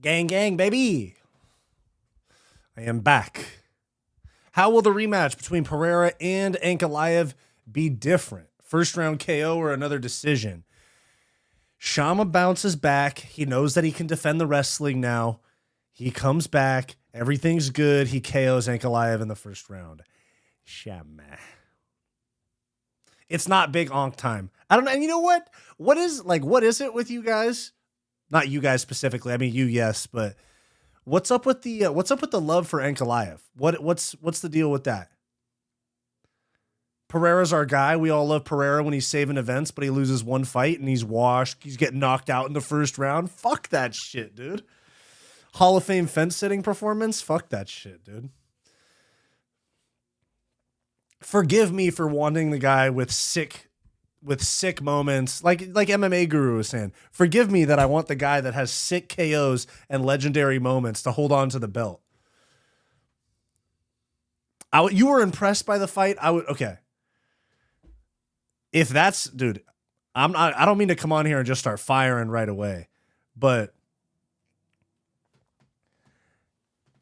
Gang, gang, baby. I am back. How will the rematch between Pereira and Ankalaev be different? First round KO or another decision? Shama bounces back. He knows that he can defend the wrestling now. He comes back. Everything's good. He KOs Ankalaev in the first round. Shama. It's not big onk time. I don't know. And you know what? What is it with you guys? Not you guys specifically. I mean, you, yes, but what's up with the love for Ankalaev? What's the deal with that? Pereira's our guy. We all love Pereira when he's saving events, but he loses one fight and he's washed. He's getting knocked out in the first round. Fuck that shit, dude. Hall of Fame fence sitting performance. Fuck that shit, dude. Forgive me for wanting the guy with sick moments, like MMA Guru was saying. Forgive me that I want the guy that has sick KOs and legendary moments to hold on to the belt. You were impressed by the fight. Okay. If that's, dude, I don't mean to come on here and just start firing right away, but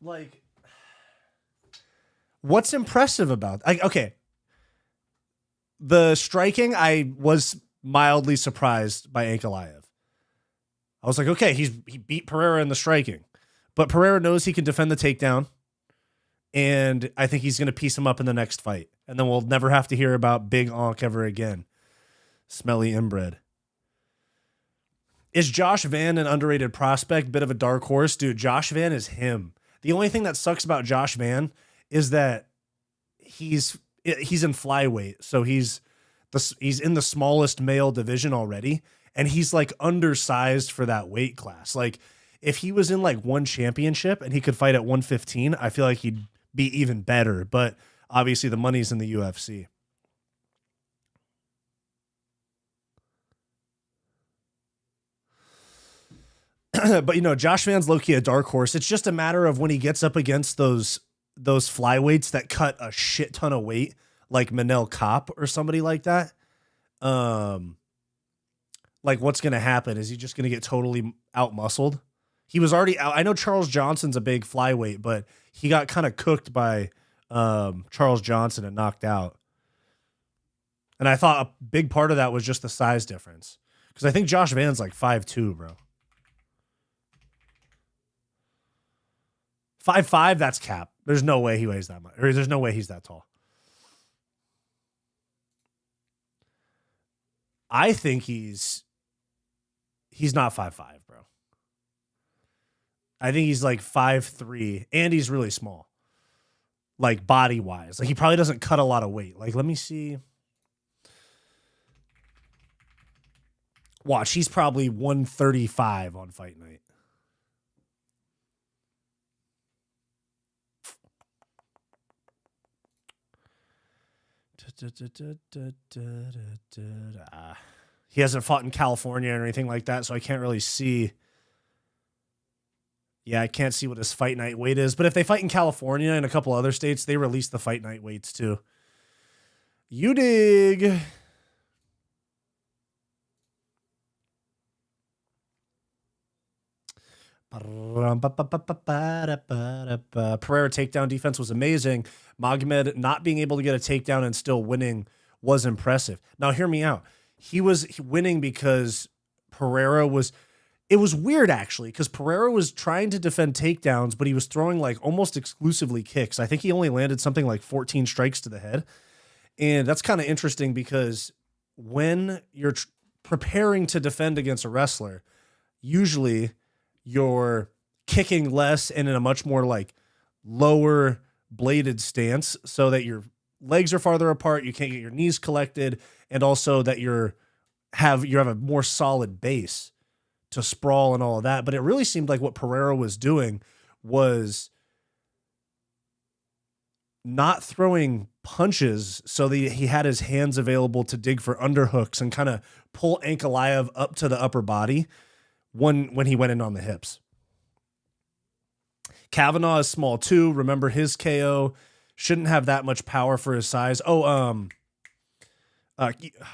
like, what's impressive about, okay. The striking, I was mildly surprised by Ankalaev. I was like, okay, he beat Pereira in the striking, but Pereira knows he can defend the takedown, and I think he's going to piece him up in the next fight, and then we'll never have to hear about Big Onk ever again. Smelly inbred. Is Josh Van an underrated prospect? Bit of a dark horse? Dude, Josh Van is him. The only thing that sucks about Josh Van is that he's in flyweight, so he's in the smallest male division already, and he's like undersized for that weight class. Like if he was in like one championship and he could fight at 115, I feel like he'd be even better. But obviously the money's in the UFC. But you know, Josh Van's low-key a dark horse. It's just a matter of when he gets up against those flyweights that cut a shit ton of weight, like Manel Kopp or somebody like that. Like what's going to happen? Is he just going to get totally out-muscled? He was already out. I know Charles Johnson's a big flyweight, but he got kind of cooked by Charles Johnson and knocked out. And I thought a big part of that was just the size difference. Because I think Josh Van's like 5'2", bro. 5'5", that's cap. There's no way he weighs that much. Or there's no way he's that tall. I think he's not 5'5", bro. I think he's like 5'3", and he's really small. Like body-wise. Like he probably doesn't cut a lot of weight. Like, let me see. Watch, he's probably 135 on fight night. He hasn't fought in California or anything like that, so I can't really see. Yeah, I can't see what his fight night weight is. But if they fight in California and a couple other states, they release the fight night weights too. You dig. Pereira takedown defense was amazing. Magomed not being able to get a takedown and still winning was impressive. Now, hear me out. He was winning because Pereira was... It was weird, actually, because Pereira was trying to defend takedowns, but he was throwing like almost exclusively kicks. I think he only landed something like 14 strikes to the head. And that's kind of interesting because when you're preparing to defend against a wrestler, usually you're kicking less and in a much more like lower bladed stance so that your legs are farther apart, you can't get your knees collected, and also that you have a more solid base to sprawl and all of that. But it really seemed like what Pereira was doing was not throwing punches so that he had his hands available to dig for underhooks and kind of pull Ankalaev up to the upper body when he went in on the hips. Kavanaugh is small too. Remember his KO shouldn't have that much power for his size.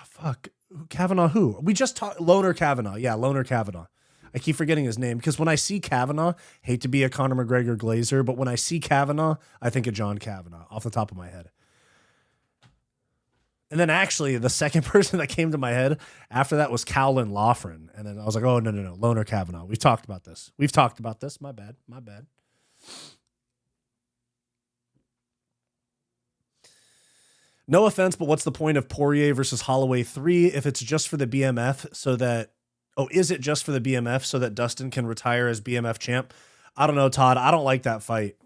Fuck. Kavanaugh who? We just talked Loner Kavanaugh. Yeah, Loner Kavanaugh. I keep forgetting his name because when I see Kavanaugh, hate to be a Conor McGregor glazer, but when I see Kavanaugh, I think of John Kavanaugh off the top of my head. And then actually the second person that came to my head after that was Cowlin Loughran. And then I was like, oh, no. Loner Kavanaugh. We've talked about this. My bad. No offense, but what's the point of Poirier versus Holloway 3 if it's just for the BMF so that, is it just for the BMF so that Dustin can retire as BMF champ? I don't know, Todd. I don't like that fight.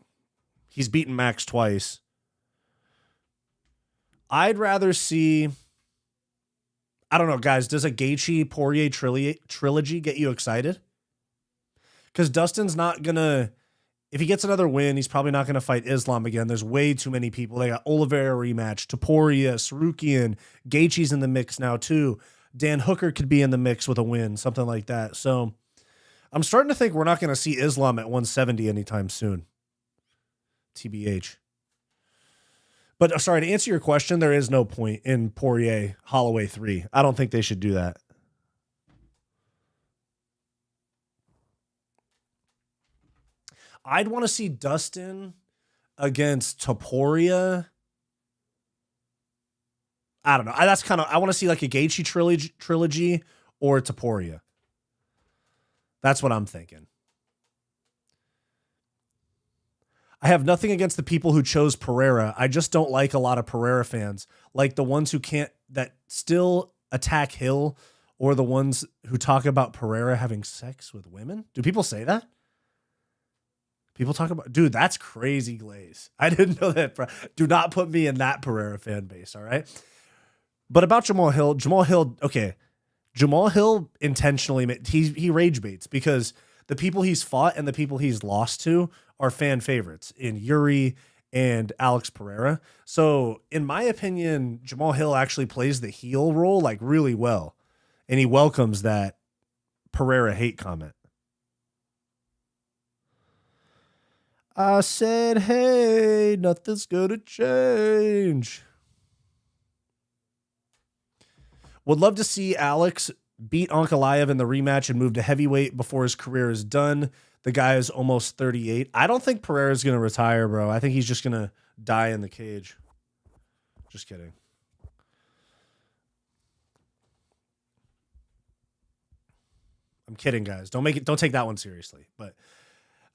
He's beaten Max twice. I'd rather see, I don't know, guys, does a Gaethje-Poirier trilogy get you excited? Because Dustin's not going to, if he gets another win, he's probably not going to fight Islam again. There's way too many people. They got Oliveira rematch, Topuria, Sarukian, Gaethje's in the mix now too. Dan Hooker could be in the mix with a win, something like that. So I'm starting to think we're not going to see Islam at 170 anytime soon. TBH. But sorry, to answer your question, there is no point in Poirier Holloway 3. I don't think they should do that. I'd want to see Dustin against Topuria. I don't know. I want to see like a Gaethje trilogy or Topuria. That's what I'm thinking. I have nothing against the people who chose Pereira. I just don't like a lot of Pereira fans, like the ones that still attack Hill, or the ones who talk about Pereira having sex with women. Do people say that? People talk about, dude, that's crazy, Glaze. I didn't know that. Do not put me in that Pereira fan base, all right? But about Jamal Hill, okay. Jamal Hill intentionally, he rage baits because the people he's fought and the people he's lost to are fan favorites in Yuri and Alex Pereira. So in my opinion, Jamal Hill actually plays the heel role like really well. And he welcomes that Pereira hate comment. I said, hey, nothing's gonna change. Would love to see Alex beat Ankalaev in the rematch and move to heavyweight before his career is done. The guy is almost 38. I don't think Pereira's going to retire, bro. I think he's just going to die in the cage. Just kidding. I'm kidding, guys. Don't take that one seriously. But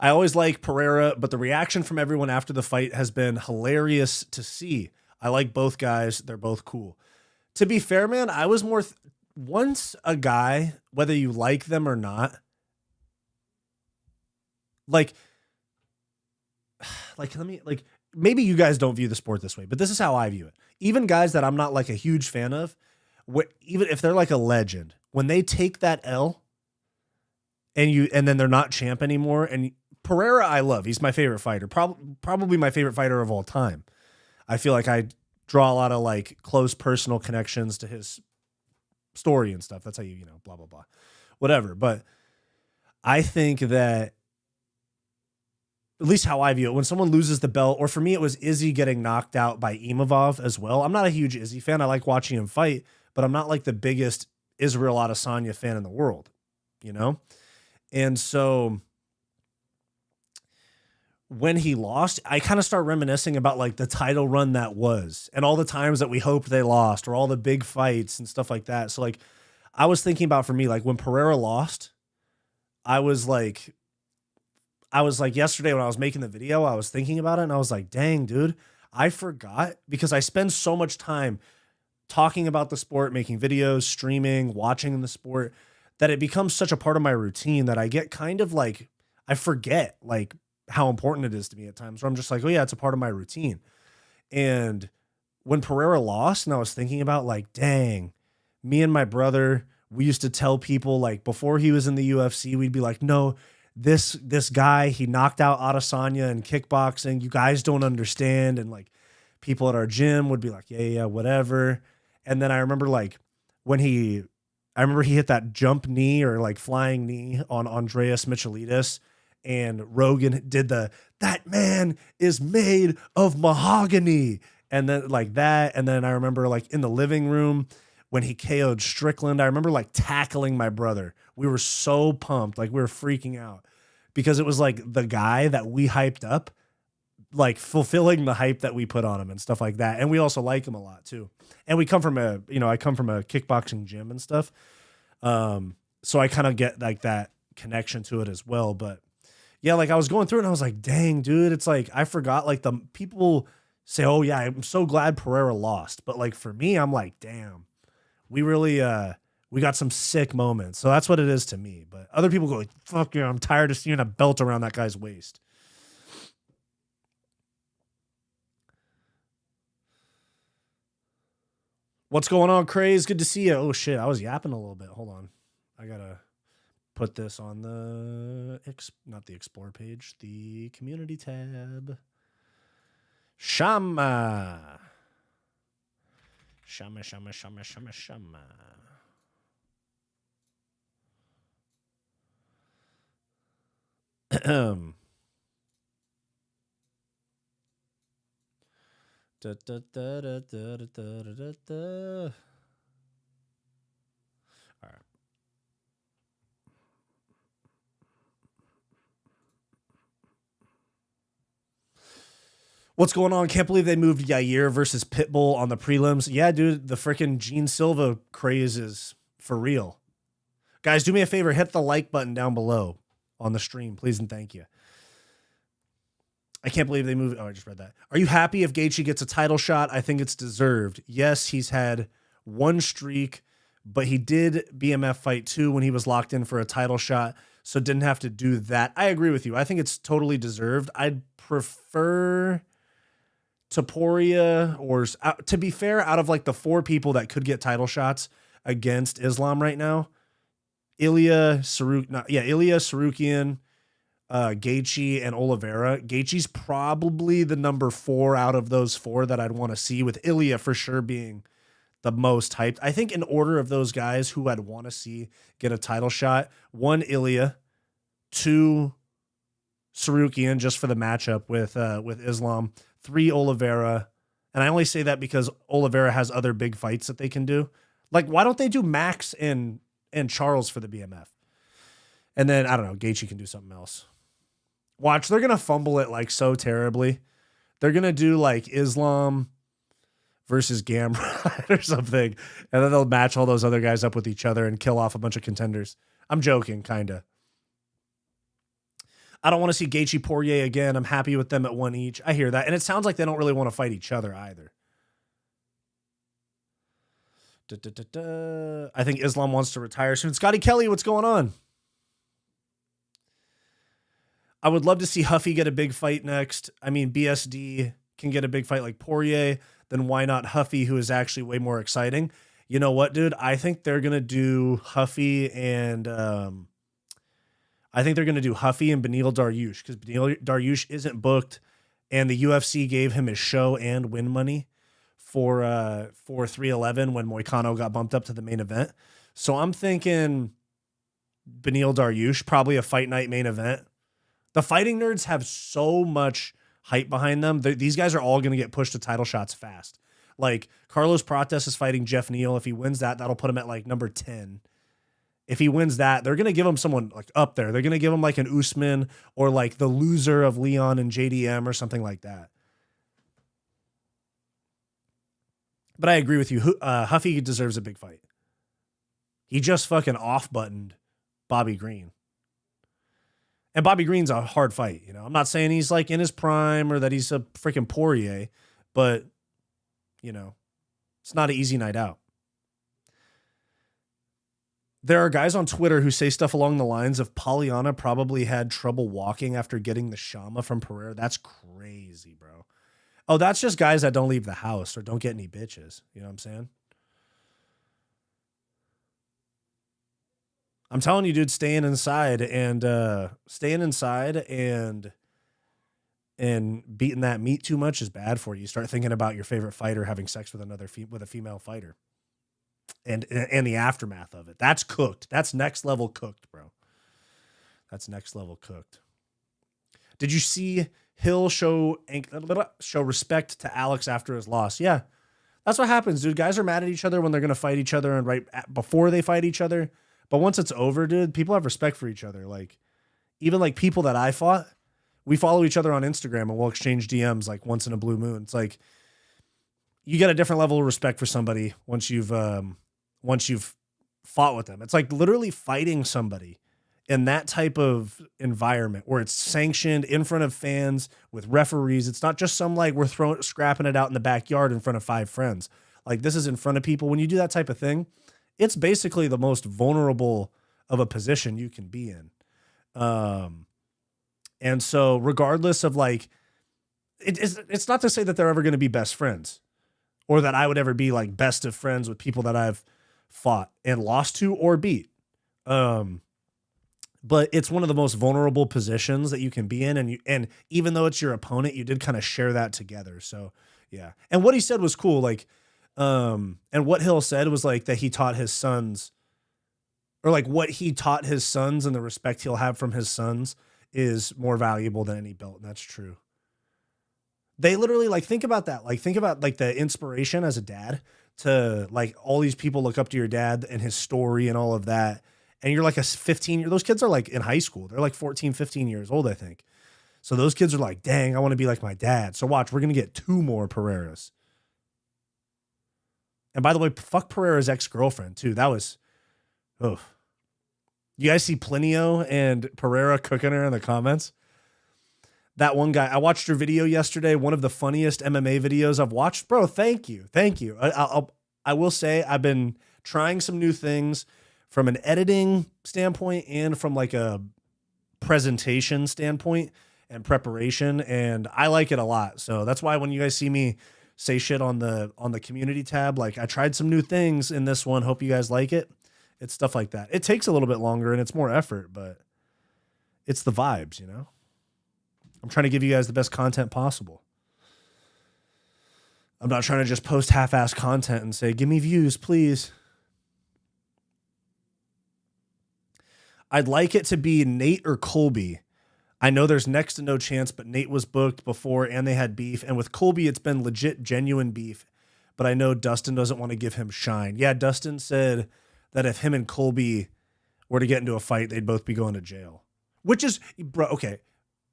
I always like Pereira, but the reaction from everyone after the fight has been hilarious to see. I like both guys. They're both cool. To be fair, man, I was more once a guy, whether you like them or not, like maybe you guys don't view the sport this way, but this is how I view it. Even guys that I'm not like a huge fan of, even if they're like a legend, when they take that L and then they're not champ anymore, and Pereira I love. He's my favorite fighter, probably my favorite fighter of all time. I feel like I draw a lot of like close personal connections to his story and stuff. That's how you blah, blah, blah, whatever. But I think that, at least how I view it, when someone loses the belt, or for me, it was Izzy getting knocked out by Imavov as well. I'm not a huge Izzy fan. I like watching him fight, but I'm not like the biggest Israel Adesanya fan in the world, And so when he lost, I kind of start reminiscing about like the title run that was and all the times that we hoped they lost or all the big fights and stuff like that. So like I was thinking about, for me, like when Pereira lost, I was like yesterday when I was making the video, I was thinking about it and I was like, dang, dude, I forgot, because I spend so much time talking about the sport, making videos, streaming, watching the sport, that it becomes such a part of my routine that I get kind of like, I forget like how important it is to me at times, where I'm just like, oh yeah, it's a part of my routine. And when Pereira lost, and I was thinking about like, dang, me and my brother, we used to tell people like before he was in the UFC, we'd be like, no, this guy, he knocked out Adesanya in kickboxing. You guys don't understand. And like people at our gym would be like, yeah, whatever. And then I remember like when he hit that jump knee or like flying knee on Andreas Michailidis, and Rogan did that man is made of mahogany. And then like that. And then I remember like in the living room when he KO'd Strickland, I remember like tackling my brother We were so pumped, like we were freaking out because it was like the guy that we hyped up, like fulfilling the hype that we put on him and stuff like that. And we also like him a lot too. And we come from I come from a kickboxing gym and stuff. So I kind of get like that connection to it as well. But yeah, like I was going through it and I was like, dang, dude, it's like, I forgot, like the people say, oh yeah, I'm so glad Pereira lost. But like for me, I'm like, damn, we really, we got some sick moments. So that's what it is to me. But other people go, like, fuck yeah, I'm tired of seeing a belt around that guy's waist. What's going on, Craze? Good to see you. Oh shit, I was yapping a little bit. Hold on. I gotta put this on the, not the explore page, the community tab. Shama. Shama, shama, shama, shama, shama. Da, da, da, da, da, da, da, da. All right. What's going on? Can't believe they moved Yair versus Pitbull on the prelims. Yeah, dude, the freaking Gene Silva craze is for real. Guys, do me a favor, hit the like button down below on the stream, please and thank you. I can't believe they moved. Oh, I just read that. Are you happy if Gaethje gets a title shot? I think it's deserved. Yes, he's had one streak, but he did BMF fight 2 when he was locked in for a title shot, so didn't have to do that. I agree with you. I think it's totally deserved. I'd prefer Topuria, or to be fair, out of like the 4 people that could get title shots against Islam right now, Ilya Sarukian, Gaethje, and Oliveira. Gaethje's probably the number 4 out of those 4 that I'd want to see, with Ilya for sure being the most hyped. I think in order of those guys who I'd want to see get a title shot, 1, Ilya, 2, Sarukian, just for the matchup with Islam, 3, Oliveira. And I only say that because Oliveira has other big fights that they can do. Like, why don't they do Max and Charles for the BMF? And then, I don't know, Gaethje can do something else. Watch, they're going to fumble it like so terribly. They're going to do like Islam versus Gamrot or something. And then they'll match all those other guys up with each other and kill off a bunch of contenders. I'm joking, kind of. I don't want to see Gaethje Poirier again. I'm happy with them at 1 each. I hear that. And it sounds like they don't really want to fight each other either. I think Islam wants to retire soon. Scotty Kelly, what's going on? I would love to see Huffy get a big fight next. I mean, BSD can get a big fight like Poirier. Then why not Huffy, who is actually way more exciting? You know what, dude? I think they're going to do Huffy and... I think they're going to do Huffy and Beneil Dariush, because Beneil Dariush isn't booked, and the UFC gave him his show and win money for 311 when Moicano got bumped up to the main event. So I'm thinking Beneil Dariush, probably a fight night main event. The fighting nerds have so much hype behind them. These guys are all going to get pushed to title shots fast. Like Carlos Prates is fighting Jeff Neal. If he wins that, that'll put him at like number 10. If he wins that, they're going to give him someone like up there. They're going to give him like an Usman or like the loser of Leon and JDM or something like that. But I agree with you. Huffy deserves a big fight. He just fucking off-buttoned Bobby Green. And Bobby Green's a hard fight. You know, I'm not saying he's like in his prime or that he's a freaking Poirier, but you know, it's not an easy night out. There are guys on Twitter who say stuff along the lines of Polyana probably had trouble walking after getting the Shama from Pereira. That's crazy, bro. Oh, that's just guys that don't leave the house or don't get any bitches. You know what I'm saying? I'm telling you, dude, staying inside and beating that meat too much is bad for you. You start thinking about your favorite fighter having sex with with a female fighter. And the aftermath of it. That's cooked. That's next level cooked, bro. That's next level cooked. Did you see Hill show respect to Alex after his loss? Yeah. That's what happens, dude. Guys are mad at each other when they're going to fight each other and right before they fight each other. But once it's over, dude, people have respect for each other. Like, even like people that I fought, we follow each other on Instagram and we'll exchange DMs like once in a blue moon. It's like you get a different level of respect for somebody once you've fought with them. It's like literally fighting somebody in that type of environment where it's sanctioned in front of fans with referees. It's not just some like we're scrapping it out in the backyard in front of 5 friends. Like this is in front of people. When you do that type of thing, it's basically the most vulnerable of a position you can be in. And so regardless of like, it's not to say that they're ever going to be best friends or that I would ever be like best of friends with people that I've fought and lost to or beat. But it's one of the most vulnerable positions that you can be in. And even though it's your opponent, you did kind of share that together. So yeah. And what he said was cool. Like, and what Hill said was like that he taught his sons, or like what he taught his sons and the respect he'll have from his sons is more valuable than any belt. And that's true. They literally like, think about that. Like, think about like the inspiration as a dad to like all these people look up to your dad and his story and all of that. And you're like a 15 those kids are like in high school. They're like 14, 15 years old, I think. So those kids are like, dang, I want to be like my dad. So watch, we're going to get 2 more Pereiras. And by the way, fuck Pereira's ex-girlfriend too. That was, oh, you guys see Plinio and Pereira cooking her in the comments? That one guy, I watched her video yesterday. One of the funniest MMA videos I've watched. Bro, thank you. Thank you. I will say I've been trying some new things from an editing standpoint and from like a presentation standpoint and preparation. And I like it a lot. So that's why when you guys see me say shit on the community tab, like I tried some new things in this one. Hope you guys like it. It's stuff like that. It takes a little bit longer and it's more effort, but it's the vibes, you know? I'm trying to give you guys the best content possible. I'm not trying to just post half-ass content and say, give me views, please. I'd like it to be Nate or Colby. I know there's next to no chance, but Nate was booked before and they had beef. And with Colby, it's been legit, genuine beef. But I know Dustin doesn't want to give him shine. Yeah, Dustin said that if him and Colby were to get into a fight, they'd both be going to jail. Which is, bro, okay.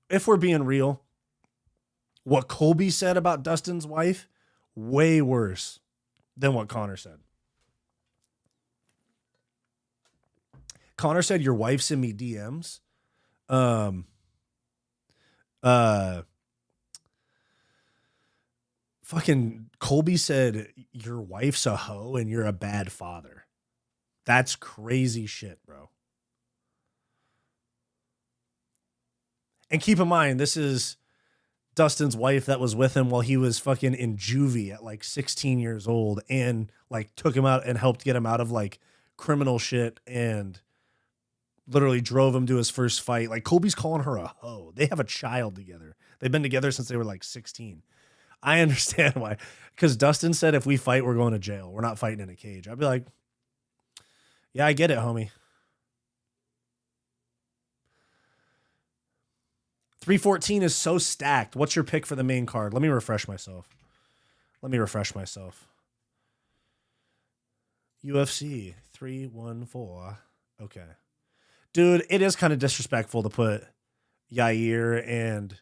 If we're being real, what Colby said about Dustin's wife, way worse than what Connor said. Connor said, your wife sent me DMs. Fucking Colby said, your wife's a hoe and you're a bad father. That's crazy shit, bro. And keep in mind, this is Dustin's wife that was with him while he was fucking in juvie at like 16 years old and like took him out and helped get him out of like criminal shit and literally drove him to his first fight. Like Colby's calling her a hoe. They have a child together. They've been together since they were like 16. I understand why. Because Dustin said, if we fight, we're going to jail. We're not fighting in a cage. I'd be like, yeah, I get it, homie. 314 is so stacked. What's your pick for the main card? Let me refresh myself. UFC 314. Okay. Dude, it is kind of disrespectful to put Yair and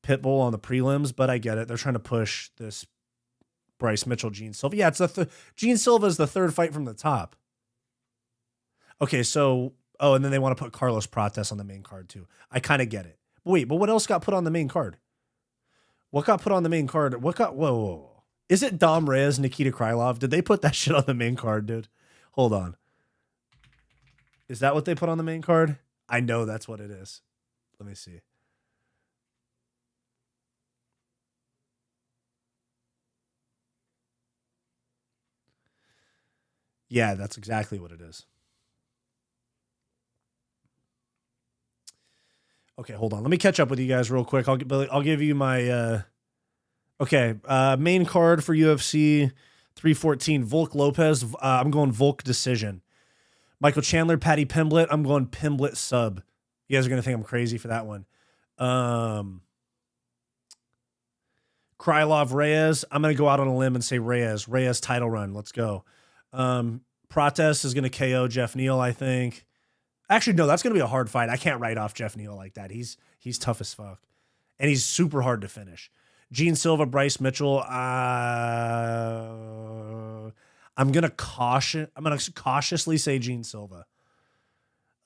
Pitbull on the prelims, but I get it. They're trying to push this Bryce Mitchell, Gene Silva. Yeah, it's Gene Silva is the 3rd fight from the top. Okay, so, and then they want to put Carlos Prates on the main card too. I kind of get it. Wait, but what else got put on the main card? What got put on the main card? Whoa. Is it Dom Reyes, Nikita Krylov? Did they put that shit on the main card, dude? Hold on. Is that what they put on the main card? I know that's what it is. Let me see. Yeah, that's exactly what it is. Okay, hold on. Let me catch up with you guys real quick. I'll give you my main card for UFC 314. Volk Lopez. I'm going Volk decision. Michael Chandler, Patty Pimblett. I'm going Pimblett sub. You guys are gonna think I'm crazy for that one. Krylov Reyes. I'm gonna go out on a limb and say Reyes. Reyes title run. Let's go. Prates is going to KO Jeff Neal, I think. Actually, no, that's going to be a hard fight. I can't write off Jeff Neal like that. He's tough as fuck. And he's super hard to finish. Gene Silva, Bryce Mitchell. I'm going to cautiously say Gene Silva.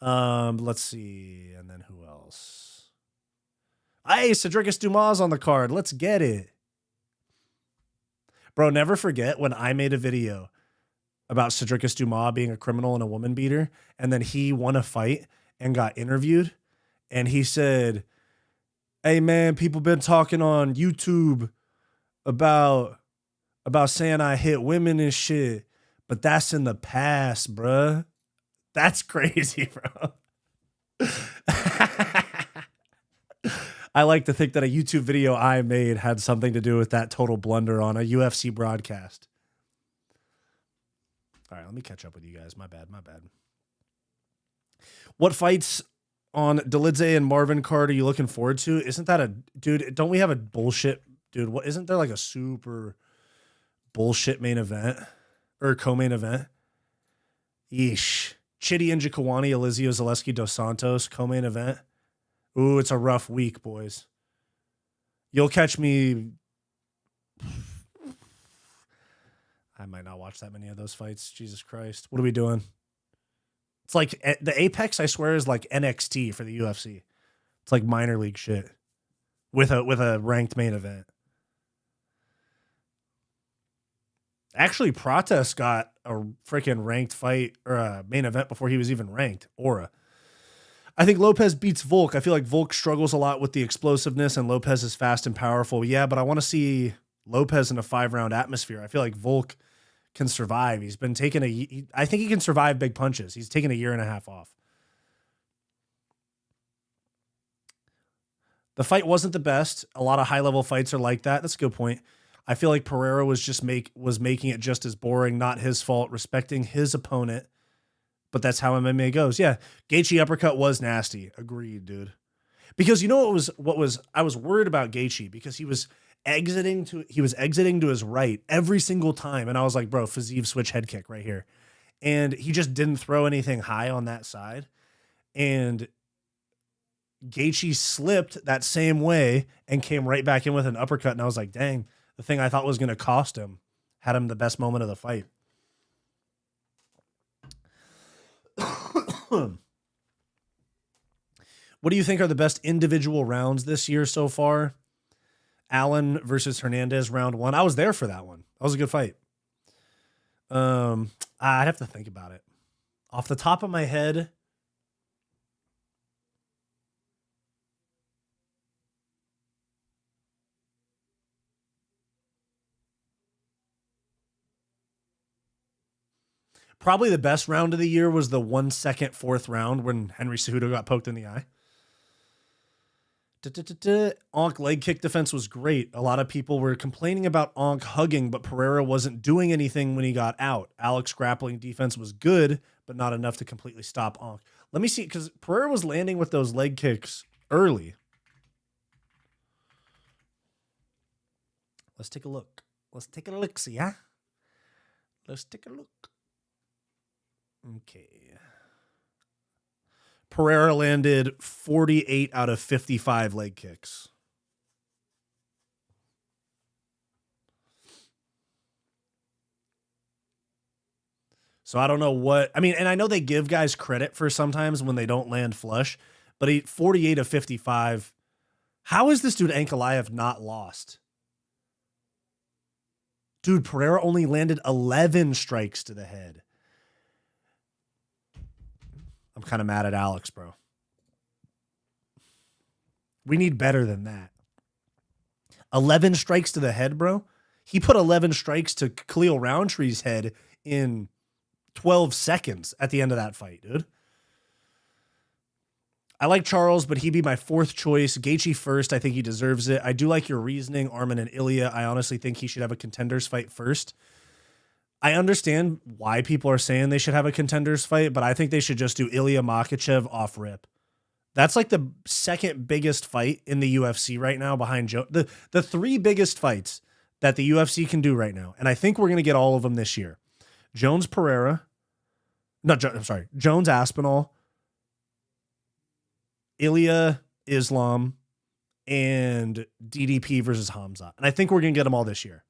Let's see. And then who else? Hey, Cedricus Dumas on the card. Let's get it. Bro, never forget when I made a video about Cedricus Dumas being a criminal and a woman beater, and then he won a fight and got interviewed, and he said, hey man, people been talking on YouTube about saying I hit women and shit, but that's in the past, bruh. That's crazy, bro. I like to think that a YouTube video I made had something to do with that total blunder on a UFC broadcast. All right, let me catch up with you guys. My bad. What fights on Dolidze and Marvin card are you looking forward to? Isn't that dude, don't we have a bullshit, dude, what, isn't there like a super bullshit main event or co-main event? Yeesh. Chidi Njokuani, Elizio Zaleski dos Santos, co-main event. Ooh, it's a rough week, boys. You'll catch me. I might not watch that many of those fights. Jesus Christ. What are we doing? It's like the Apex, I swear, is like NXT for the UFC. It's like minor league shit with a ranked main event. Actually, Prates got a freaking ranked fight or a main event before he was even ranked. Aura. I think Lopez beats Volk. I feel like Volk struggles a lot with the explosiveness and Lopez is fast and powerful. Yeah, but I want to see Lopez in a 5-round atmosphere. I feel like Volk can survive. He's been taking I think he can survive big punches. He's taken a year and a half off. The fight wasn't the best. A lot of high-level fights are like that. That's a good point. I feel like Pereira was making it just as boring, not his fault, respecting his opponent. But that's how MMA goes. Yeah, Gaethje uppercut was nasty. Agreed, dude. Because you know what was I was worried about Gaethje because he was exiting to his right every single time, and I was like, bro, Fiziev switch head kick right here, and he just didn't throw anything high on that side, and Gaethje slipped that same way and came right back in with an uppercut, and I was like, dang, the thing I thought was going to cost him had him the best moment of the fight. What do you think are the best individual rounds this year so far? Allen versus Hernandez, round 1. I was there for that one. That was a good fight. I'd have to think about it. Off the top of my head, probably the best round of the year was the 1 second, 4th round when Henry Cejudo got poked in the eye. Onk leg kick defense was great. A lot of people were complaining about Onk hugging, but Pereira wasn't doing anything when he got out. Alex grappling defense was good, but not enough to completely stop Onk. Let me see, because Pereira was landing with those leg kicks early. Let's take a look. Let's take a look, see, huh? Let's take a look. Okay. Pereira landed 48 out of 55 leg kicks. So I don't know what, I mean, and I know they give guys credit for sometimes when they don't land flush, but 48 of 55. How is this dude Ankalaev not lost? Dude, Pereira only landed 11 strikes to the head. I'm kind of mad at Alex, bro. We need better than that. 11 strikes to the head, bro. He put 11 strikes to Khalil Roundtree's head in 12 seconds at the end of that fight, dude. I like Charles, but he'd be my 4th choice. Gaethje first. I think he deserves it. I do like your reasoning, Arman and Ilya. I honestly think he should have a contenders fight first. I understand why people are saying they should have a contenders fight, but I think they should just do Ilya Makhachev off rip. That's like the 2nd biggest fight in the UFC right now behind Joe. The 3 biggest fights that the UFC can do right now, and I think we're going to get all of them this year. Jones Pereira, I'm sorry. Jones Aspinall, Ilya Islam, and DDP versus Hamza. And I think we're going to get them all this year.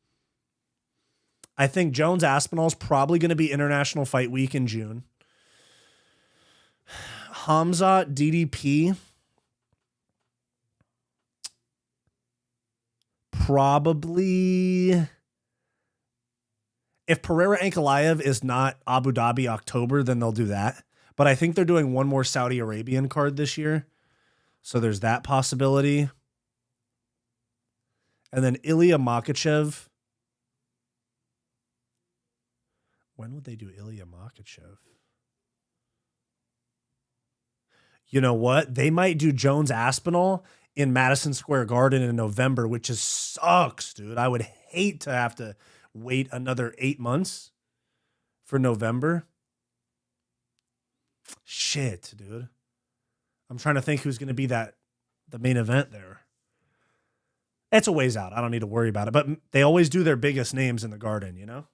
I think Jones Aspinall is probably going to be International Fight Week in June. Hamza, DDP, probably. If Pereira Ankalaev is not Abu Dhabi October, then they'll do that. But I think they're doing one more Saudi Arabian card this year. So there's that possibility. And then Ilya Makhachev. When would they do Ilya Makhachev? You know what? They might do Jones Aspinall in Madison Square Garden in November, which just sucks, dude. I would hate to have to wait another 8 months for November. Shit, dude. I'm trying to think who's going to be the main event there. It's a ways out. I don't need to worry about it. But they always do their biggest names in the Garden, you know?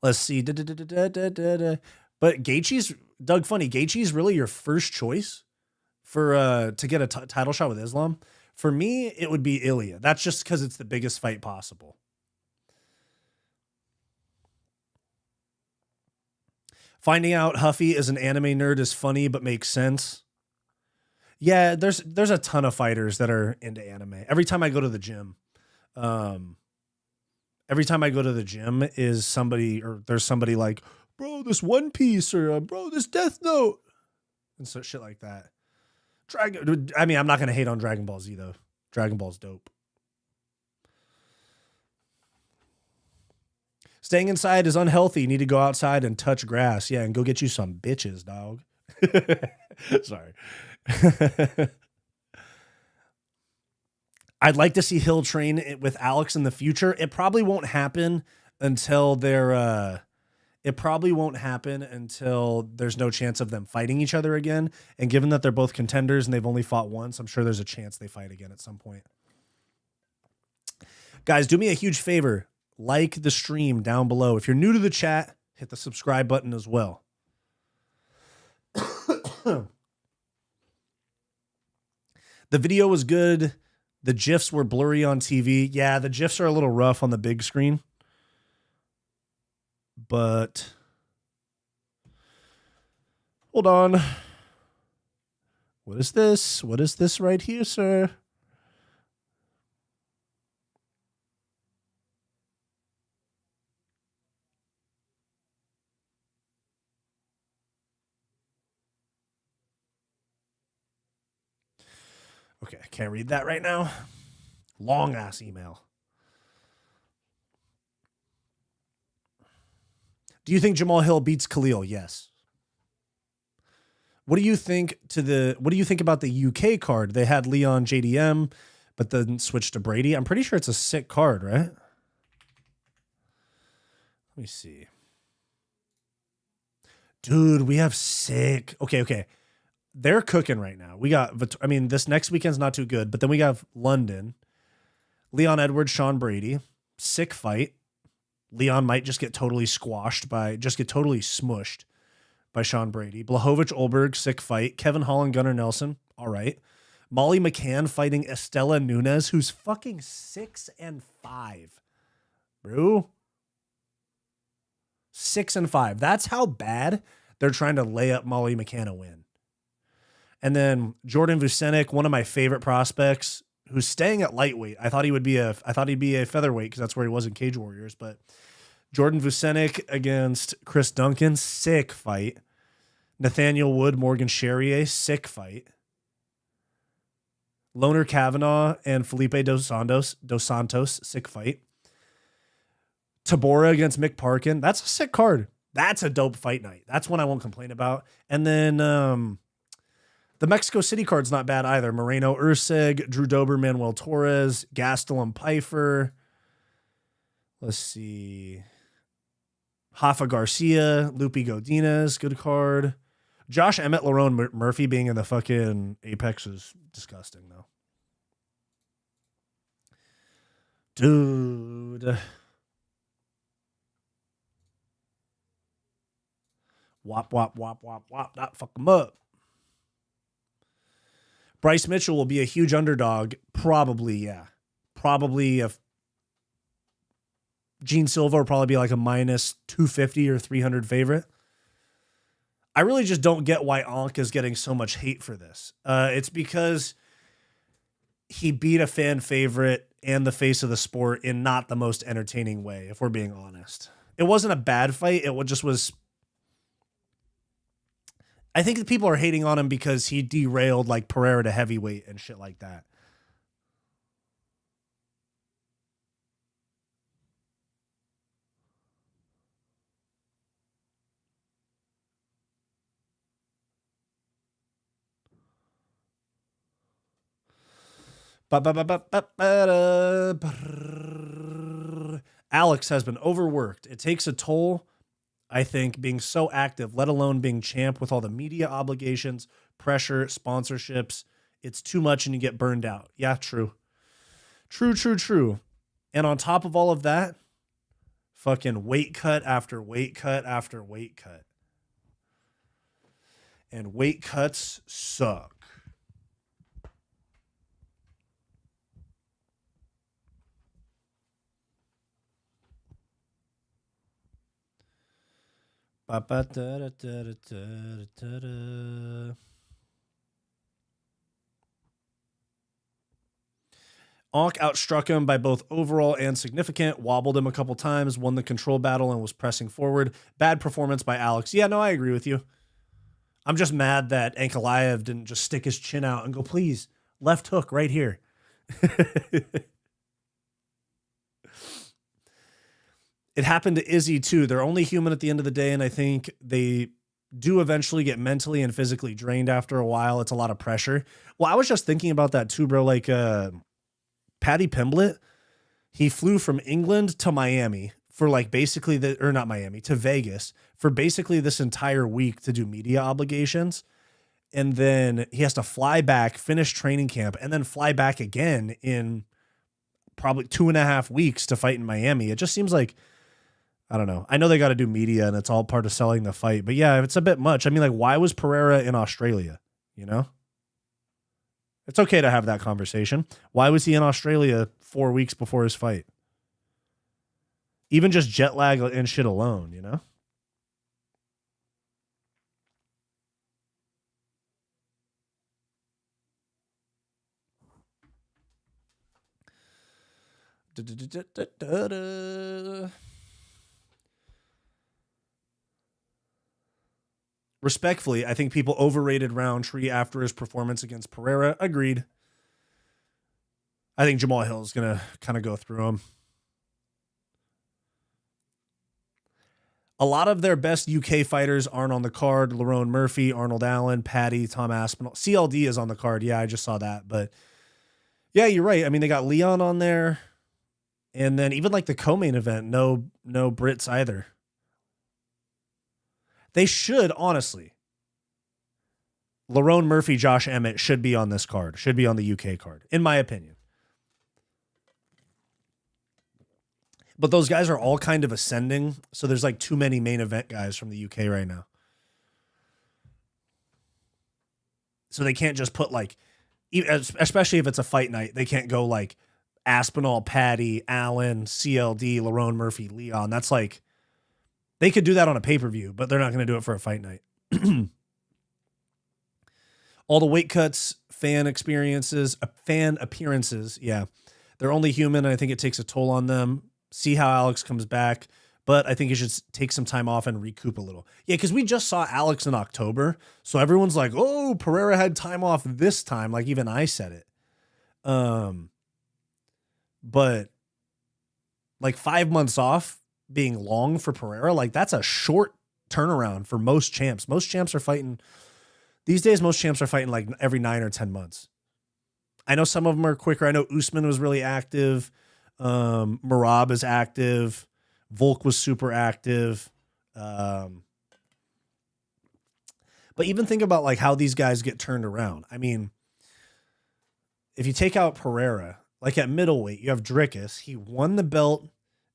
Let's see. But Gaethje's, Doug Funny, Gaethje's really your first choice for to get a title shot with Islam? For me, it would be Ilya. That's just because it's the biggest fight possible. Finding out Huffy is an anime nerd is funny, but makes sense. Yeah, there's a ton of fighters that are into anime. Every time I go to the gym, is somebody, or there's somebody like, bro, this One Piece, or bro, this Death Note, and so shit like that. I'm not gonna hate on Dragon Ball Z though. Dragon Ball's dope. Staying inside is unhealthy. You need to go outside and touch grass. Yeah, and go get you some bitches, dog. Sorry. I'd like to see Hill train with Alex in the future. It probably won't happen until there's no chance of them fighting each other again. And given that they're both contenders and they've only fought once, I'm sure there's a chance they fight again at some point. Guys, do me a huge favor. Like the stream down below. If you're new to the chat, hit the subscribe button as well. The video was good. The GIFs were blurry on TV. Yeah, the GIFs are a little rough on the big screen. But hold on. What is this? What is this right here, sir? Okay, I can't read that right now. Long ass email. Do you think Jamal Hill beats Khalil? Yes. What do you think about the UK card? They had Leon JDM, but then switched to Brady. I'm pretty sure it's a sick card, right? Let me see. Dude, we have sick. Okay. They're cooking right now. We got, this next weekend's not too good, but then we have London, Leon Edwards, Sean Brady, sick fight. Leon might just get totally smushed by Sean Brady. Blachowicz Olberg, sick fight. Kevin Holland, Gunnar Nelson, all right. Molly McCann fighting Estela Nunez, who's fucking 6-5, bro. 6-5. That's how bad they're trying to lay up Molly McCann a win. And then Jordan Vucenic, one of my favorite prospects, who's staying at lightweight. I thought he'd be a featherweight because that's where he was in Cage Warriors. But Jordan Vucenic against Chris Duncan, sick fight. Nathaniel Wood, Morgan Charrier, sick fight. Loner Kavanaugh and Felipe Dos Santos, sick fight. Tabora against Mick Parkin, that's a sick card. That's a dope fight night. That's one I won't complain about. And then the Mexico City card's not bad either. Moreno Ursig, Drew Dober, Manuel Torres, Gastelum Pfeiffer. Let's see. Rafa Garcia, Lupe Godinez, good card. Josh Emmett, Lerone Murphy being in the fucking Apex is disgusting, though. Dude. Wop, wop, wop, wop, wop. Not fuck him up. Bryce Mitchell will be a huge underdog. Probably, yeah. Probably if Gene Silva will probably be like a minus 250 or 300 favorite. I really just don't get why Ankh is getting so much hate for this. It's because he beat a fan favorite and the face of the sport in not the most entertaining way, if we're being honest. It wasn't a bad fight. It just was. I think that people are hating on him because he derailed like Pereira to heavyweight and shit like that. Alex has been overworked. It takes a toll, I think, being so active, let alone being champ with all the media obligations, pressure, sponsorships. It's too much and you get burned out. Yeah, true. True. And on top of all of that, fucking weight cut after weight cut after weight cut. And weight cuts suck. Ankh outstruck him by both overall and significant, wobbled him a couple times, won the control battle, and was pressing forward. Bad performance by Alex. Yeah, no, I agree with you. I'm just mad that Ankalaev didn't just stick his chin out and go, please, left hook right here. It happened to Izzy too. They're only human at the end of the day, and I think they do eventually get mentally and physically drained after a while. It's a lot of pressure. Well, I was just thinking about that too, bro. Like Paddy Pimblett, he flew from England to Miami for like basically not Miami, to Vegas for basically this entire week to do media obligations. And then he has to fly back, finish training camp, and then fly back again in probably 2.5 weeks to fight in Miami. It just seems like, I don't know. I know they got to do media and it's all part of selling the fight, but yeah, it's a bit much. I mean, like, why was Pereira in Australia? You know, it's okay to have that conversation. Why was he in Australia 4 weeks before his fight? Even just jet lag and shit alone, you know? Respectfully, I think people overrated Roundtree after his performance against Pereira. Agreed. I think Jamal Hill is going to kind of go through him. A lot of their best UK fighters aren't on the card. Lerone Murphy, Arnold Allen, Patty, Tom Aspinall. CLD is on the card. Yeah, I just saw that. But yeah, you're right. I mean, they got Leon on there. And then even like the co-main event, no Brits either. They should, honestly. Lerone Murphy, Josh Emmett should be on this card. Should be on the UK card, in my opinion. But those guys are all kind of ascending, so there's like too many main event guys from the UK right now. So they can't just put like, especially if it's a fight night, they can't go like Aspinall, Patty, Allen, CLD, Lerone Murphy, Leon. That's like, they could do that on a pay-per-view, but they're not going to do it for a fight night. All the weight cuts, fan appearances, yeah. They're only human, and I think it takes a toll on them. See how Alex comes back, but I think he should take some time off and recoup a little. Yeah, because we just saw Alex in October, so everyone's like, oh, Pereira had time off this time. Like, even I said it. But like 5 months off being long for Pereira, like that's a short turnaround for most champs. Most champs are fighting these days. Most champs are fighting like every 9 or 10 months. I know some of them are quicker. I know Usman was really active. Marab is active. Volk was super active. But even think about like how these guys get turned around. I mean, if you take out Pereira, like at middleweight, you have Dricus. He won the belt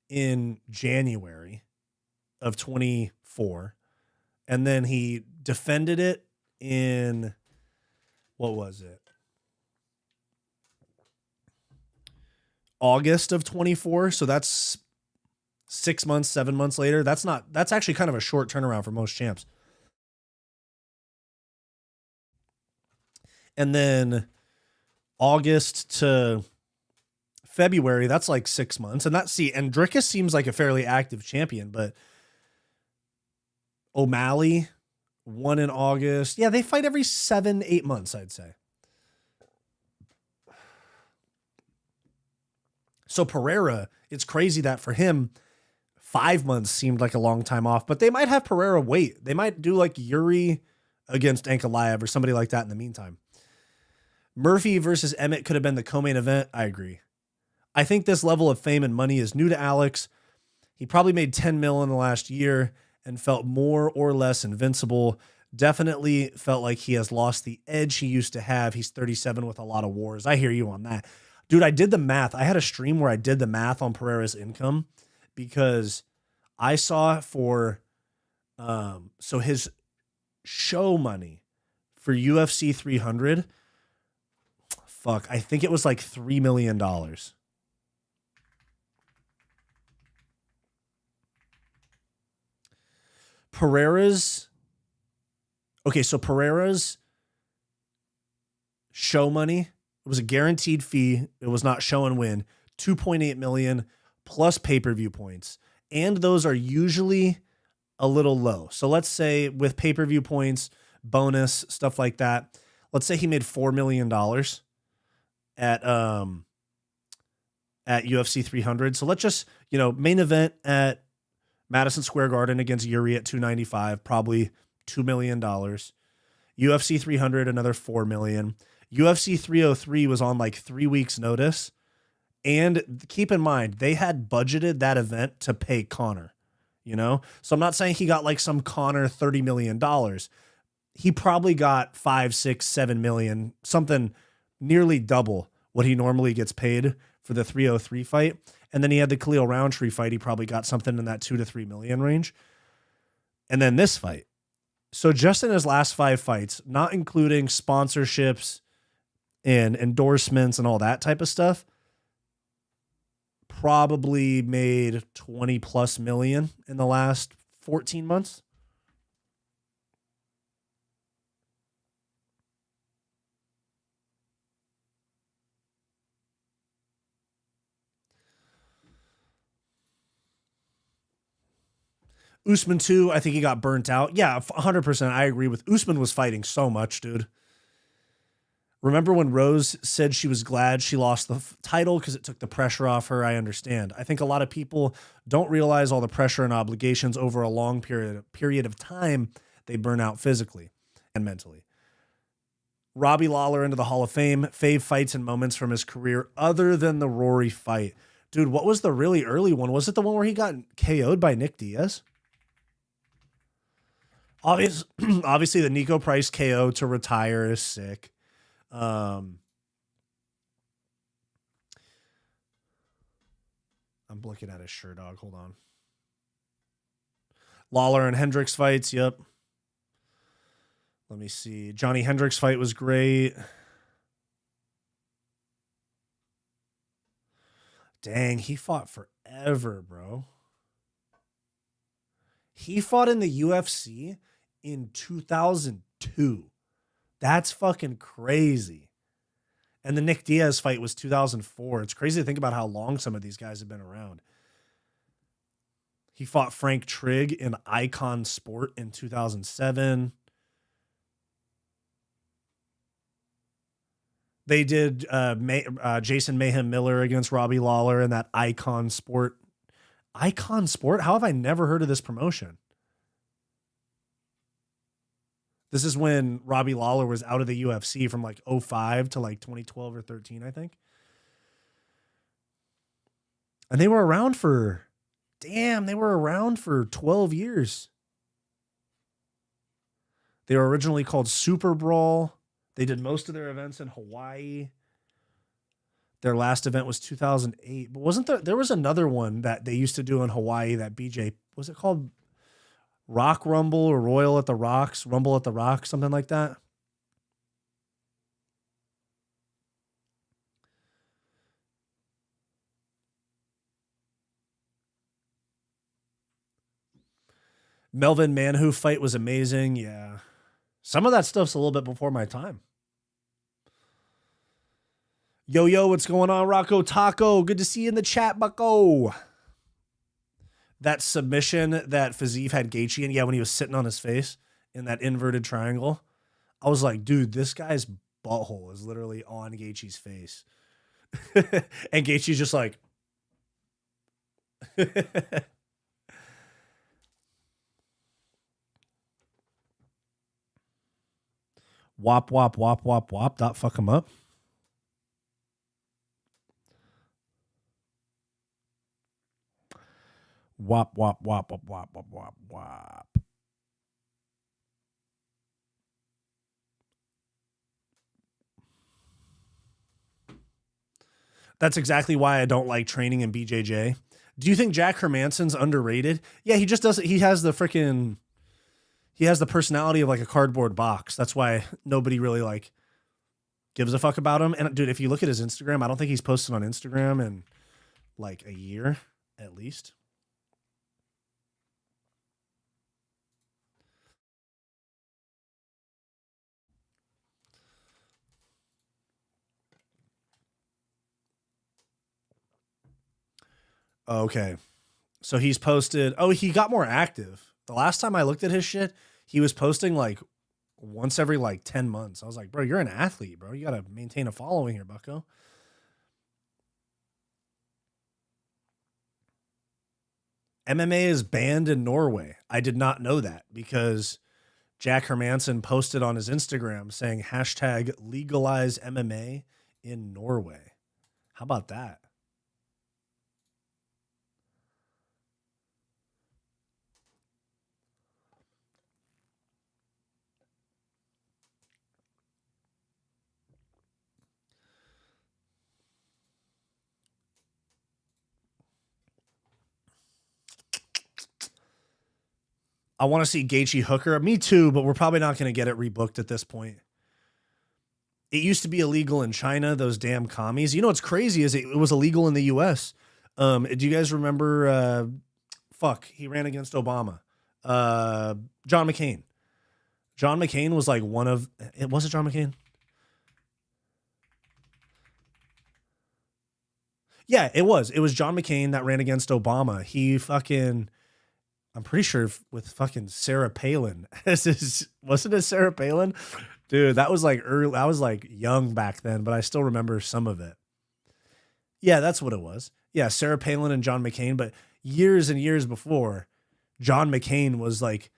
in January of 24. And then he defended it in, what was it? August of 24. So that's 6 months, 7 months later. That's actually kind of a short turnaround for most champs. And then August to February, that's like 6 months. And and Dricus seems like a fairly active champion, but O'Malley won in August. Yeah, they fight every 7-8 months, I'd say. So Pereira, it's crazy that for him, 5 months seemed like a long time off, but they might have Pereira wait. They might do like Yuri against Ankalaev or somebody like that in the meantime. Murphy versus Emmett could have been the co-main event. I agree. I think this level of fame and money is new to Alex. He probably made 10 mil in the last year and felt more or less invincible. Definitely felt like he has lost the edge he used to have. He's 37 with a lot of wars. I hear you on that. Dude, I did the math. I had a stream where I did the math on Pereira's income because I saw for, so his show money for UFC 300, I think it was like $3 million. Pereira's show money, it was a guaranteed fee. It was not show and win. 2.8 million plus pay-per-view points. And those are usually a little low. So let's say with pay-per-view points, bonus, stuff like that, let's say he made $4 million at UFC 300. So let's just, main event at Madison Square Garden against Yuri at 295, probably $2 million. UFC 300, another $4 million. UFC 303 was on like 3 weeks notice. And keep in mind, they had budgeted that event to pay Conor, So I'm not saying he got like some Conor $30 million. He probably got 5, 6, 7 million, something nearly double what he normally gets paid for the 303 fight. And then he had the Khalil Roundtree fight. He probably got something in that 2 to 3 million range. And then this fight. So just in his last 5 fights, not including sponsorships and endorsements and all that type of stuff, probably made 20 plus million in the last 14 months. Usman too, I think he got burnt out. Yeah, 100%. I agree with Usman was fighting so much, dude. Remember when Rose said she was glad she lost the title because it took the pressure off her? I understand. I think a lot of people don't realize all the pressure and obligations over a long period of time they burn out physically and mentally. Robbie Lawler into the Hall of Fame. Fave fights and moments from his career other than the Rory fight. Dude, what was the really early one? Was it the one where he got KO'd by Nick Diaz? Obviously, the Nico Price KO to retire is sick. I'm looking at his shirt, dog. Hold on. Lawler and Hendricks fights. Yep. Let me see. Johnny Hendricks fight was great. Dang, he fought forever, bro. He fought in the UFC in 2002. That's fucking crazy. And the Nick Diaz fight was 2004. It's crazy to think about how long some of these guys have been around. He fought Frank Trigg in Icon Sport in 2007. They did Jason Mayhem Miller against Robbie Lawler in that Icon Sport. Icon Sport? How have I never heard of this promotion? This is when Robbie Lawler was out of the UFC from like 2005 to like 2012 or 13, I think. And they were around for 12 years. They were originally called Super Brawl. They did most of their events in Hawaii. Their last event was 2008. But there was another one that they used to do in Hawaii that BJ, was it called? Rock Rumble or Royal at the Rocks, Rumble at the Rock, something like that. Melvin Manhoof fight was amazing. Yeah. Some of that stuff's a little bit before my time. Yo, what's going on, Rocco Taco? Good to see you in the chat, bucko. That submission that Fiziev had Gaethje in, yeah, when he was sitting on his face in that inverted triangle, I was like, dude, this guy's butthole is literally on Gaethje's face. And Gaethje's just like... Wop, wop, wop, wop, wop. Dot fuck him up. Wop, wop, wop, wop, wop, wop, wop, wop. That's exactly why I don't like training in BJJ. Do you think Jack Hermansson's underrated? Yeah, he just doesn't. He has the freaking... He has the personality of like a cardboard box. That's why nobody really like gives a fuck about him. And dude, if you look at his Instagram, I don't think he's posted on Instagram in like a year at least. Okay. So he's posted, oh, he got more active. The last time I looked at his shit, he was posting like once every like 10 months. I was like, bro, you're an athlete, bro. You got to maintain a following here, bucko. MMA is banned in Norway. I did not know that because Jack Hermansson posted on his Instagram saying hashtag legalize MMA in Norway. How about that? I want to see Gaethje Hooker. Me too, but we're probably not going to get it rebooked at this point. It used to be illegal in China, those damn commies. You know what's crazy is it was illegal in the US. Do you guys remember he ran against Obama. John McCain. John McCain was like one of it was it John McCain? Yeah, it was. It was John McCain that ran against Obama. He fucking I'm pretty sure with fucking Sarah Palin. Wasn't it Sarah Palin? Dude, that was like early. I was like young back then, but I still remember some of it. Yeah, that's what it was. Yeah, Sarah Palin and John McCain. But years and years before, John McCain was like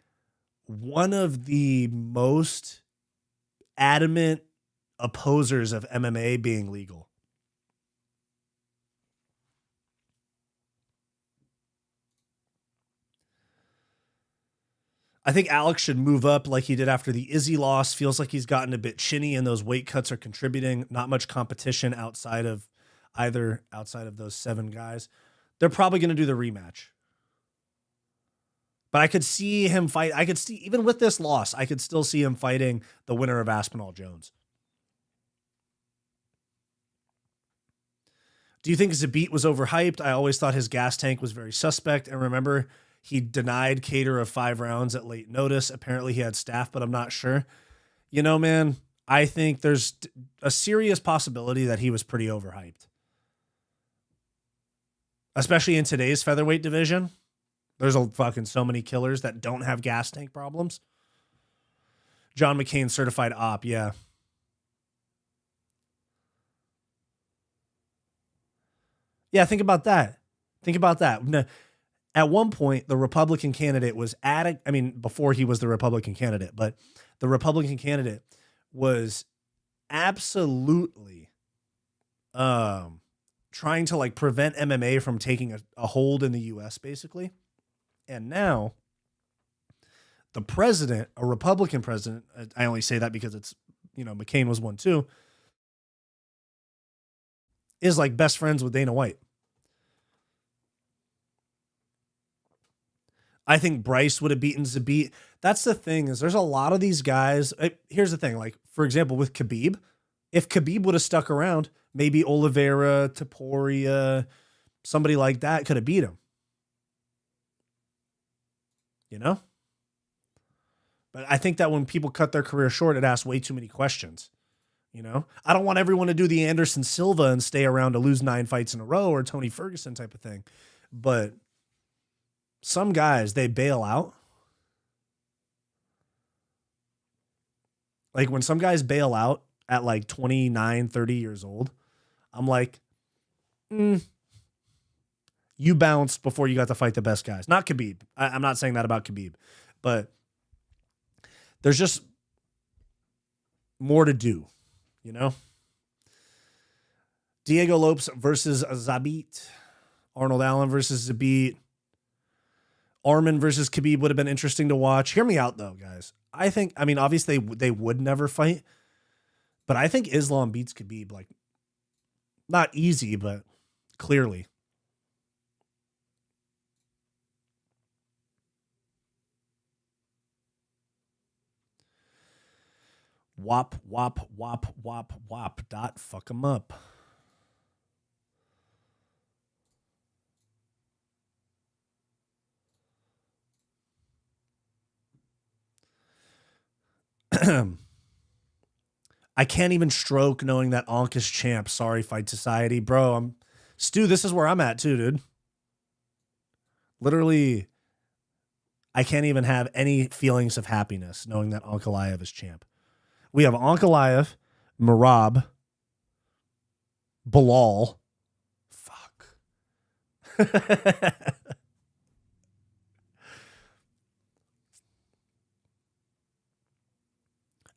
one of the most adamant opposers of MMA being legal. I think Alex should move up like he did after the Izzy loss. Feels like he's gotten a bit chinny and those weight cuts are contributing. Not much competition outside of those 7 guys. They're probably going to do the rematch. But I could see him fight. I could see, even with this loss, I could still see him fighting the winner of Aspinall Jones. Do you think Zabit was overhyped? I always thought his gas tank was very suspect. And remember, he denied Cater of 5 rounds at late notice. Apparently he had staff, but I'm not sure. You know, man, I think there's a serious possibility that he was pretty overhyped. Especially in today's featherweight division. There's fucking so many killers that don't have gas tank problems. John McCain certified op, yeah. Yeah, think about that. Think about that. At one point, the Republican candidate was before he was the Republican candidate, but the Republican candidate was absolutely trying to like prevent MMA from taking a hold in the US, basically. And now the president, a Republican president, I only say that because it's, McCain was one too, is like best friends with Dana White. I think Bryce would have beaten Zabit. That's the thing, is there's a lot of these guys. Here's the thing. Like, for example, with Khabib, if Khabib would have stuck around, maybe Oliveira, Topuria, somebody like that could have beat him. You know? But I think that when people cut their career short, it asks way too many questions. You know? I don't want everyone to do the Anderson Silva and stay around to lose 9 fights in a row, or Tony Ferguson type of thing. But some guys, they bail out. Like when some guys bail out at like 29, 30 years old, I'm like, you bounced before you got to fight the best guys. Not Khabib. I'm not saying that about Khabib, but there's just more to do, you know? Diego Lopes versus Zabit. Arnold Allen versus Zabit. Arman versus Khabib would have been interesting to watch. Hear me out, though, guys. I mean, obviously they would never fight, but I think Islam beats Khabib, like, not easy, but clearly. Wop, wop, wop, wop, wop. Dot, fuck him up. I can't even stroke knowing that Ankh is champ. Sorry, Fight Society. Bro, Stu, this is where I'm at too, dude. Literally, I can't even have any feelings of happiness knowing that Ankalaev is champ. We have Ankalaev, Merab, Bilal. Fuck.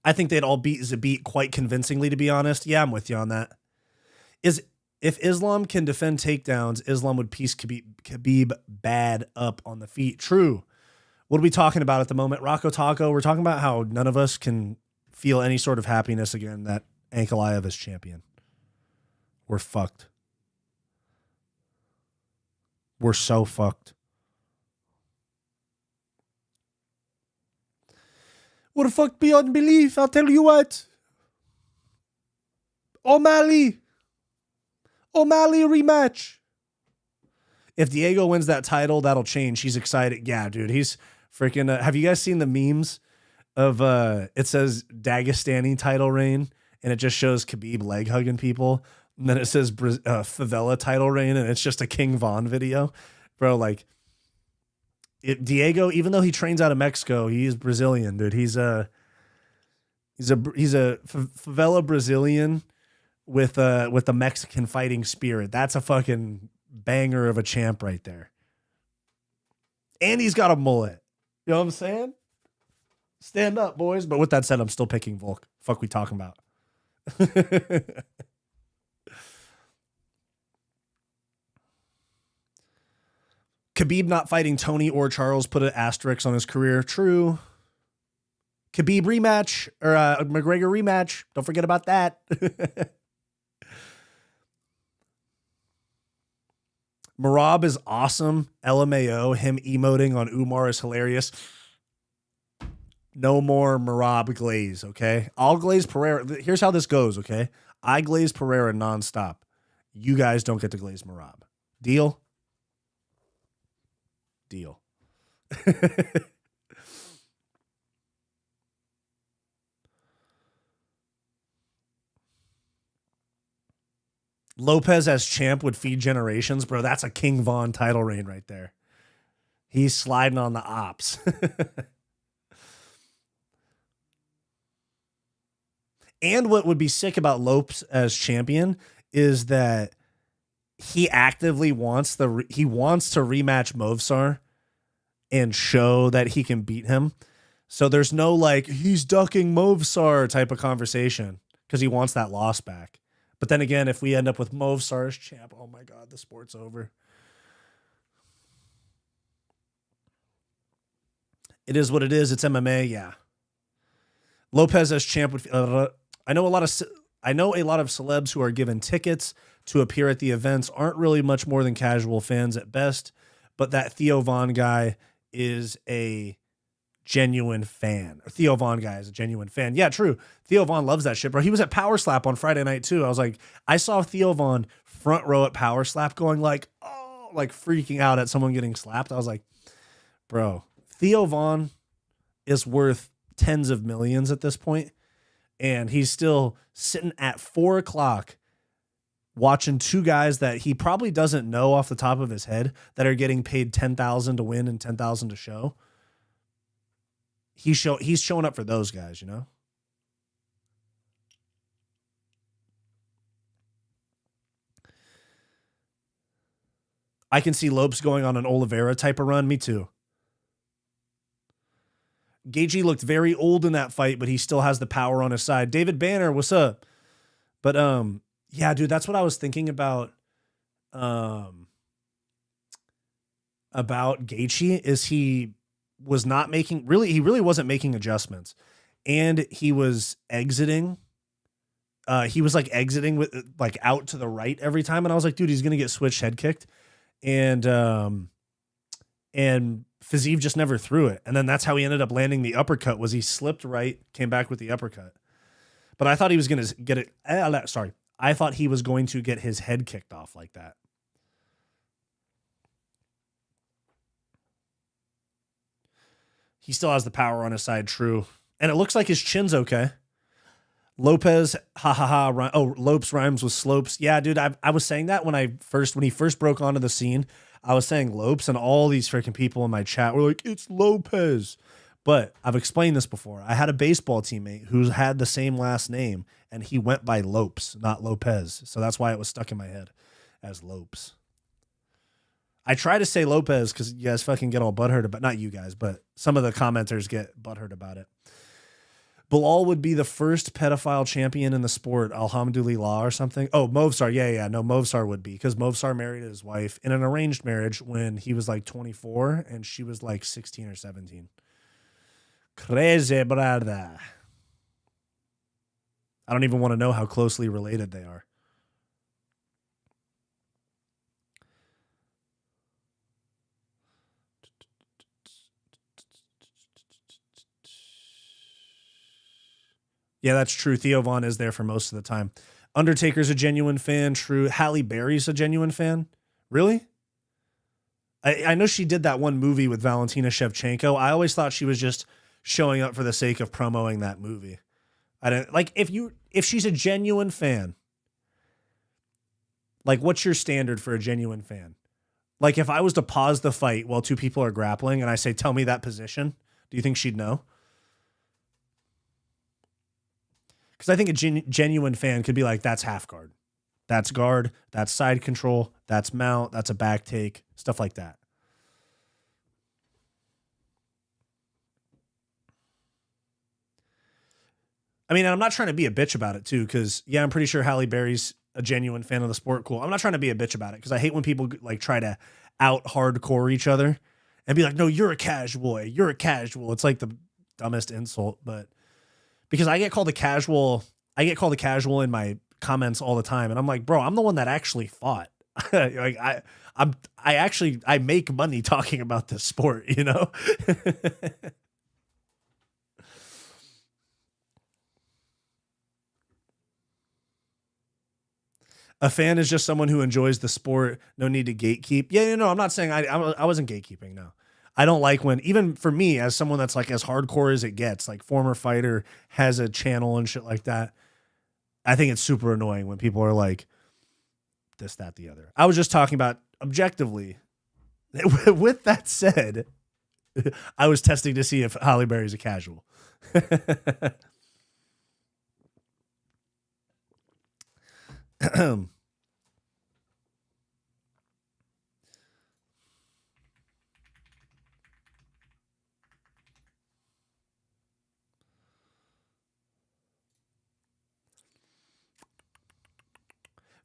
I think they'd all beat Zabit quite convincingly, to be honest. Yeah, I'm with you on that. If Islam can defend takedowns, Islam would piece Khabib bad up on the feet. True. What are we talking about at the moment? Rocco Taco, we're talking about how none of us can feel any sort of happiness again that Ankalaev is champion. We're fucked. We're so fucked. We're fucked beyond belief, I'll tell you what. O'Malley rematch. If Diego wins that title, that'll change. He's excited. Yeah, dude, he's freaking... have you guys seen the memes of... it says Dagestani title reign, and it just shows Khabib leg hugging people, and then it says favela title reign, and it's just a King Von video. Bro, like... Diego, even though he trains out of Mexico, he is Brazilian, dude. He's a favela Brazilian with the Mexican fighting spirit. That's a fucking banger of a champ right there. And he's got a mullet. You know what I'm saying? Stand up, boys. But with that said, I'm still picking Volk. Fuck we talking about? Khabib not fighting Tony or Charles put an asterisk on his career. True. Khabib rematch, or McGregor rematch. Don't forget about that. Merab is awesome. LMAO, him emoting on Umar is hilarious. No more Merab glaze, okay? I'll glaze Pereira. Here's how this goes, okay? I glaze Pereira nonstop. You guys don't get to glaze Merab. Deal? Deal. Lopez as champ would feed generations, bro. That's a King Von title reign right there. He's sliding on the ops. And what would be sick about Lopes as champion is that he actively wants to rematch Movsar and show that he can beat him. So there's no like he's ducking Movsar type of conversation because he wants that loss back. But then again, if we end up with Movsar as champ, oh my God, the sport's over. It is what it is. It's MMA, yeah. Lopez as champ would. I know a lot of celebs who are given tickets to appear at the events aren't really much more than casual fans at best, but that Theo Von guy is a genuine fan. Theo Von guy is a genuine fan. Yeah, true. Theo Von loves that shit, bro. He was at Power Slap on Friday night too. I was like, I saw Theo Von front row at Power Slap going like, oh, like freaking out at someone getting slapped. I was like, bro, Theo Von is worth tens of millions at this point, and he's still sitting at 4 o'clock watching two guys that he probably doesn't know off the top of his head that are getting paid $10,000 to win and $10,000 to show. He's showing up for those guys, you know? I can see Lopes going on an Oliveira type of run. Me too. Gaethje looked very old in that fight, but he still has the power on his side. David Banner, what's up? But yeah, dude, that's what I was thinking about Gaethje is he really wasn't making adjustments, and he was exiting. He was like exiting with like out to the right every time, and I was like, dude, he's gonna get switched head kicked, and Fiziev just never threw it, and then that's how he ended up landing the uppercut. Was he slipped right, came back with the uppercut, but I thought he was gonna get it. I thought he was going to get his head kicked off like that. He still has the power on his side, true. And it looks like his chin's okay. Lopez, Lopes rhymes with slopes. Yeah, dude, I was saying that when he first broke onto the scene, I was saying Lopes, and all these freaking people in my chat were like, it's Lopez. But I've explained this before. I had a baseball teammate who had the same last name, and he went by Lopes, not Lopez. So that's why it was stuck in my head as Lopes. I try to say Lopez because you guys fucking get all butthurt about, not you guys, but some of the commenters get butthurt about it. Bilal would be the first pedophile champion in the sport, Alhamdulillah or something. Oh, Movsar. Yeah. No, Movsar would be, because Movsar married his wife in an arranged marriage when he was like 24 and she was like 16 or 17. Crazy, brother. I don't even want to know how closely related they are. Yeah, that's true. Theo Von is there for most of the time. Undertaker's a genuine fan. True. Halle Berry's a genuine fan. Really? I know she did that one movie with Valentina Shevchenko. I always thought she was just showing up for the sake of promoting that movie. I don't like if she's a genuine fan. Like, what's your standard for a genuine fan? Like, if I was to pause the fight while two people are grappling and I say, tell me that position, do you think she'd know? Because I think a genuine fan could be like, that's half guard. That's guard. That's side control. That's mount. That's a back take. Stuff like that. I mean, I'm not trying to be a bitch about it, too, because, yeah, I'm pretty sure Halle Berry's a genuine fan of the sport. Cool. I'm not trying to be a bitch about it, because I hate when people like try to out hardcore each other and be like, no, you're a casual. You're a casual. It's like the dumbest insult, but because I get called a casual in my comments all the time, and I'm like, bro, I'm the one that actually fought. Like I make money talking about this sport, you know? A fan is just someone who enjoys the sport. No need to gatekeep. Yeah, you know, I'm not saying I wasn't gatekeeping. No, I don't like when, even for me, as someone that's like as hardcore as it gets, like former fighter, has a channel and shit like that. I think it's super annoying when people are like this, that, the other. I was just talking about objectively. With that said, I was testing to see if Halle Berry's a casual.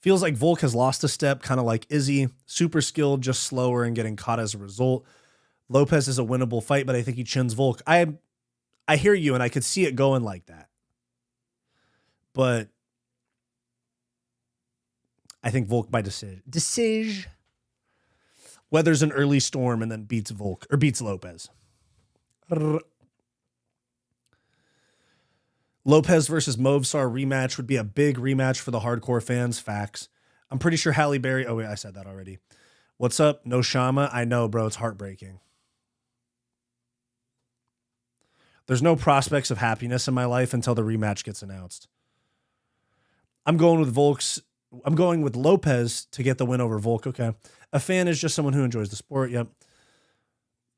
Feels like Volk has lost a step, kind of like Izzy. Super skilled, just slower and getting caught as a result. Lopez is a winnable fight, but I think he chins Volk. I hear you, and I could see it going like that. But I think Volk by decision. weathers an early storm and then beats beats Lopez. Lopez versus Movsar rematch would be a big rematch for the hardcore fans. Facts. I'm pretty sure Halle Berry. Oh, wait, I said that already. What's up? No Shama. I know, bro. It's heartbreaking. There's no prospects of happiness in my life until the rematch gets announced. I'm going with Volks. I'm going with Lopez to get the win over Volk. Okay. A fan is just someone who enjoys the sport. Yep.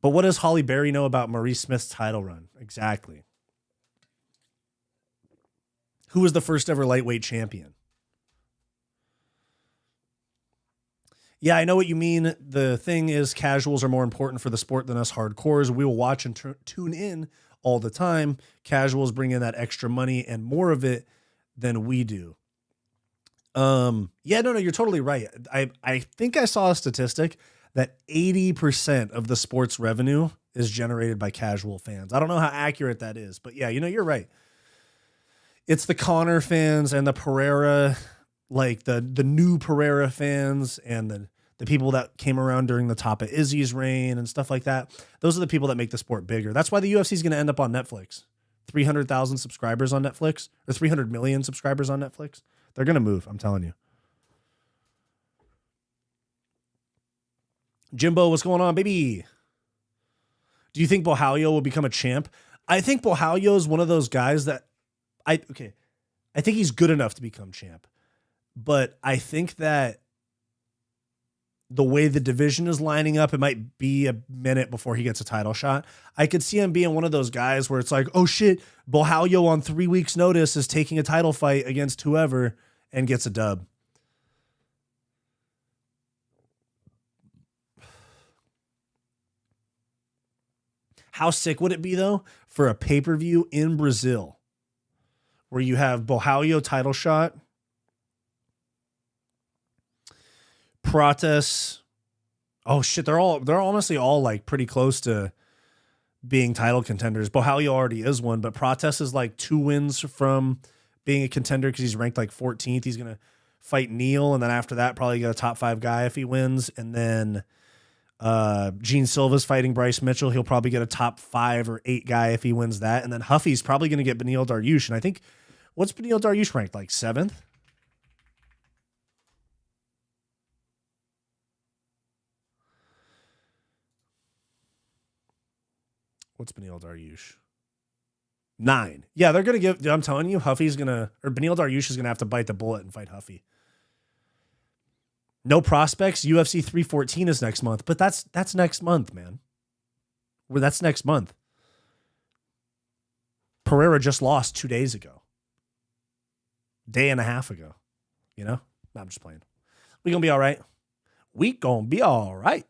But what does Halle Berry know about Maurice Smith's title run? Exactly. Who was the first ever lightweight champion? Yeah, I know what you mean. The thing is, casuals are more important for the sport than us hardcores. We will watch and tune in all the time. Casuals bring in that extra money and more of it than we do. Yeah, no, you're totally right. I think I saw a statistic that 80% of the sports revenue is generated by casual fans. I don't know how accurate that is, but yeah, you're right. It's the Conor fans and the Pereira, like the new Pereira fans and the people that came around during the top of Izzy's reign and stuff like that. Those are the people that make the sport bigger. That's why the UFC is going to end up on Netflix. 300,000 subscribers on Netflix, or 300 million subscribers on Netflix. They're going to move, I'm telling you. Jimbo, what's going on, baby? Do you think Bohalio will become a champ? I think Bohalio is one of those guys that I think he's good enough to become champ. But I think that the way the division is lining up, it might be a minute before he gets a title shot. I could see him being one of those guys where it's like, oh shit, Bohalio on 3 weeks notice is taking a title fight against whoever and gets a dub. How sick would it be though for a pay-per-view in Brazil where you have Bohalio title shot, Prates. Oh shit, they're honestly all like pretty close to being title contenders. Bohalio already is one, but Prates is like 2 wins from being a contender because he's ranked like 14th. He's gonna fight Neal, and then after that, probably get a top 5 guy if he wins. And then Gene Silva's fighting Bryce Mitchell. He'll probably get a top 5 or 8 guy if he wins that. And then Huffy's probably gonna get Beneil Dariush. And I think what's Beneil Dariush ranked? Like 7th? What's Beneil Dariush? 9. Yeah, they're going to give, I'm telling you, Beneil Dariush is going to have to bite the bullet and fight Huffy. No prospects. UFC 314 is next month, but that's next month, man. That's next month. Pereira just lost 2 days ago. Day and a half ago. No, I'm just playing. We going to be all right. We going to be all right.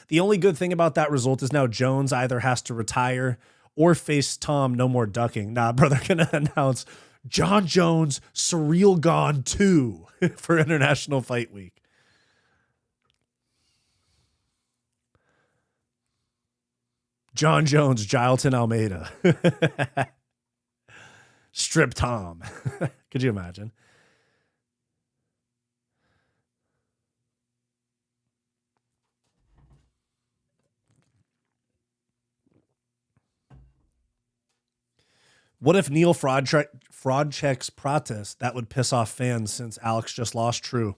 The only good thing about that result is now Jones either has to retire or face Tom. No more ducking. Nah, bro, they're going to announce John Jones Surreal Gone 2 for International Fight Week. John Jones, Gilton Almeida. Strip Tom. Could you imagine? What if Neal fraud checks Prates? That would piss off fans since Alex just lost. True.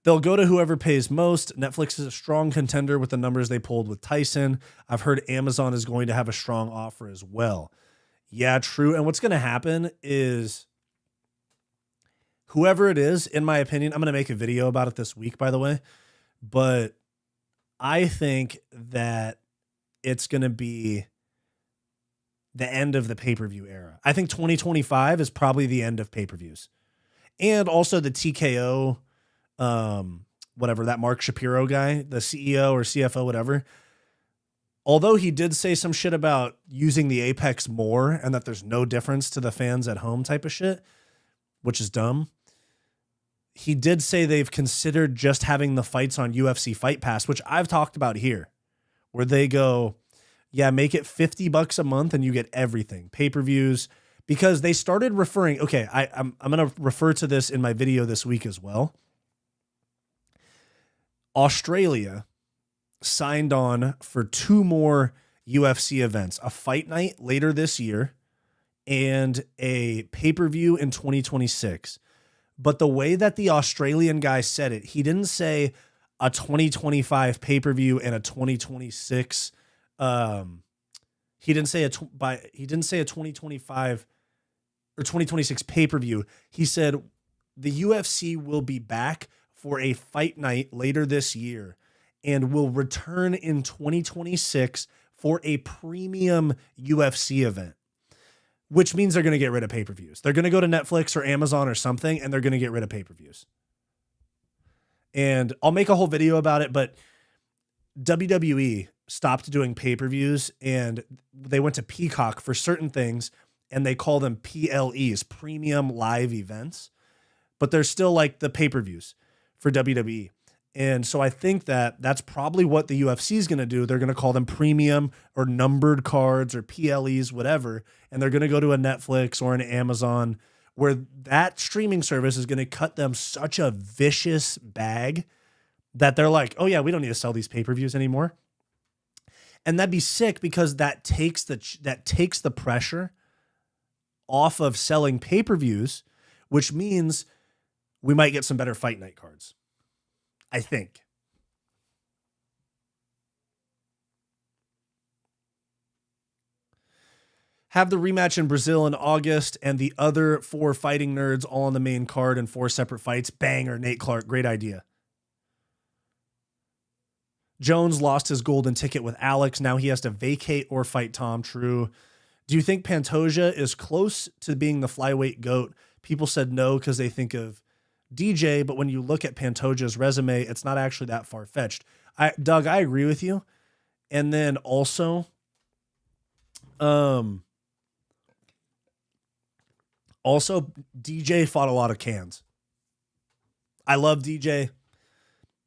They'll go to whoever pays most. Netflix is a strong contender with the numbers they pulled with Tyson. I've heard Amazon is going to have a strong offer as well. Yeah, true. And what's going to happen is whoever it is, in my opinion, I'm going to make a video about it this week, by the way, but I think that it's going to be the end of the pay-per-view era. I think 2025 is probably the end of pay-per-views. And also the TKO, whatever, that Mark Shapiro guy, the CEO or CFO, whatever. Although he did say some shit about using the Apex more and that there's no difference to the fans at home type of shit, which is dumb. He did say they've considered just having the fights on UFC Fight Pass, which I've talked about here, where they go, yeah, make it $50 a month and you get everything. Pay-per-views, because they started referring, okay, I'm going to refer to this in my video this week as well. Australia signed on for 2 more UFC events, a fight night later this year and a pay-per-view in 2026. But the way that the Australian guy said it, he didn't say a 2025 pay-per-view and a 2026 he didn't say a 2025 or 2026 pay-per-view. He said the UFC will be back for a fight night later this year and will return in 2026 for a premium UFC event, which means they're going to get rid of pay-per-views. They're going to go to Netflix or Amazon or something, and they're going to get rid of pay-per-views. And I'll make a whole video about it, but WWE stopped doing pay-per-views, and they went to Peacock for certain things, and they call them PLEs, premium live events. But they're still like the pay-per-views for WWE. And so I think that that's probably what the UFC is going to do. They're going to call them premium or numbered cards or PLEs, whatever. And they're going to go to a Netflix or an Amazon where that streaming service is going to cut them such a vicious bag that they're like, oh yeah, we don't need to sell these pay-per-views anymore. And that'd be sick because that takes the pressure off of selling pay-per-views, which means we might get some better fight night cards. I think. Have the rematch in Brazil in August and the other 4 fighting nerds all on the main card in 4 separate fights. Banger, Nate Clark. Great idea. Jones lost his golden ticket with Alex. Now he has to vacate or fight Tom. True. Do you think Pantoja is close to being the flyweight GOAT? People said no because they think of DJ, but when you look at Pantoja's resume, it's not actually that far-fetched. Doug, I agree with you. And then also, DJ fought a lot of cans. I love DJ.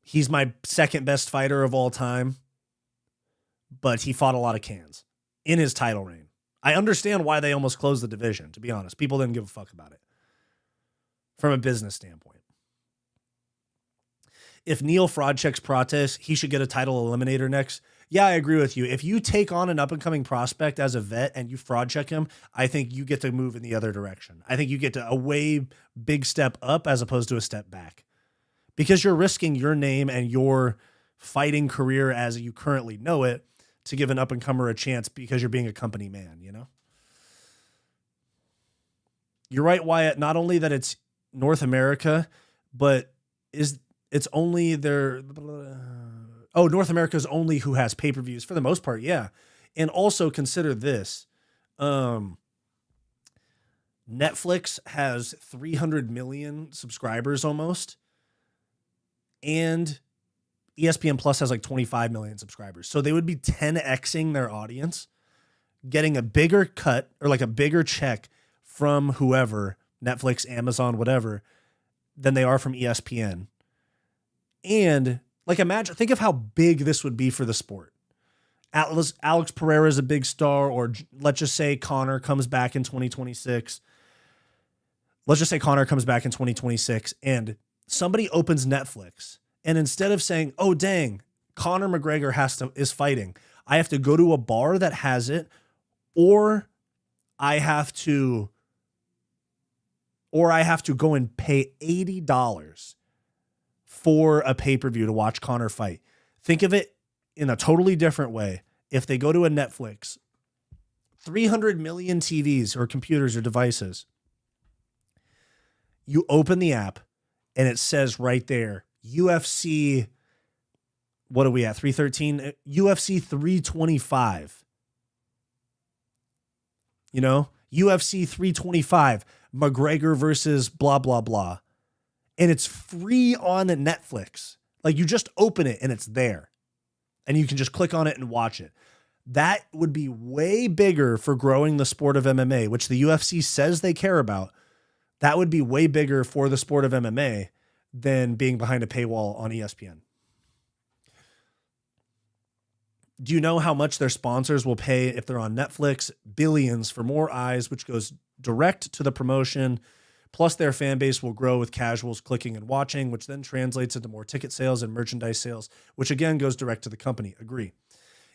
He's my second best fighter of all time, but he fought a lot of cans in his title reign. I understand why they almost closed the division, to be honest. People didn't give a fuck about it from a business standpoint. If Neil fraud checks Prates, he should get a title eliminator next. Yeah, I agree with you. If you take on an up-and-coming prospect as a vet and you fraud check him, I think you get to move in the other direction. I think you get to a way big step up as opposed to a step back. Because you're risking your name and your fighting career as you currently know it to give an up-and-comer a chance because you're being a company man, you know? You're right, Wyatt. Not only that it's North America, but it's only North America is only who has pay-per-views for the most part. Yeah. And also consider this. Netflix has 300 million subscribers almost. And ESPN Plus has like 25 million subscribers. So they would be 10xing their audience, getting a bigger cut or like a bigger check from whoever, Netflix, Amazon, whatever, than they are from ESPN. And like, think of how big this would be for the sport. Alex Pereira is a big star, or let's just say Conor comes back in 2026. Let's just say Conor comes back in 2026 and somebody opens Netflix. And instead of saying, oh, dang, Conor McGregor is fighting, I have to go to a bar that has it, or I have to go and pay $80 for a pay-per-view to watch Conor fight. Think of it in a totally different way. If they go to a Netflix, 300 million TVs or computers or devices, you open the app and it says right there, UFC, what are we at, 313? UFC 325. You know, UFC 325, McGregor versus blah, blah, blah. And it's free on Netflix. Like, you just open it and it's there. And you can just click on it and watch it. That would be way bigger for growing the sport of MMA, which the UFC says they care about. That would be way bigger for the sport of MMA than being behind a paywall on ESPN. Do you know how much their sponsors will pay if they're on Netflix? Billions for more eyes, which goes direct to the promotion. Plus, their fan base will grow with casuals clicking and watching, which then translates into more ticket sales and merchandise sales, which again goes direct to the company. Agree.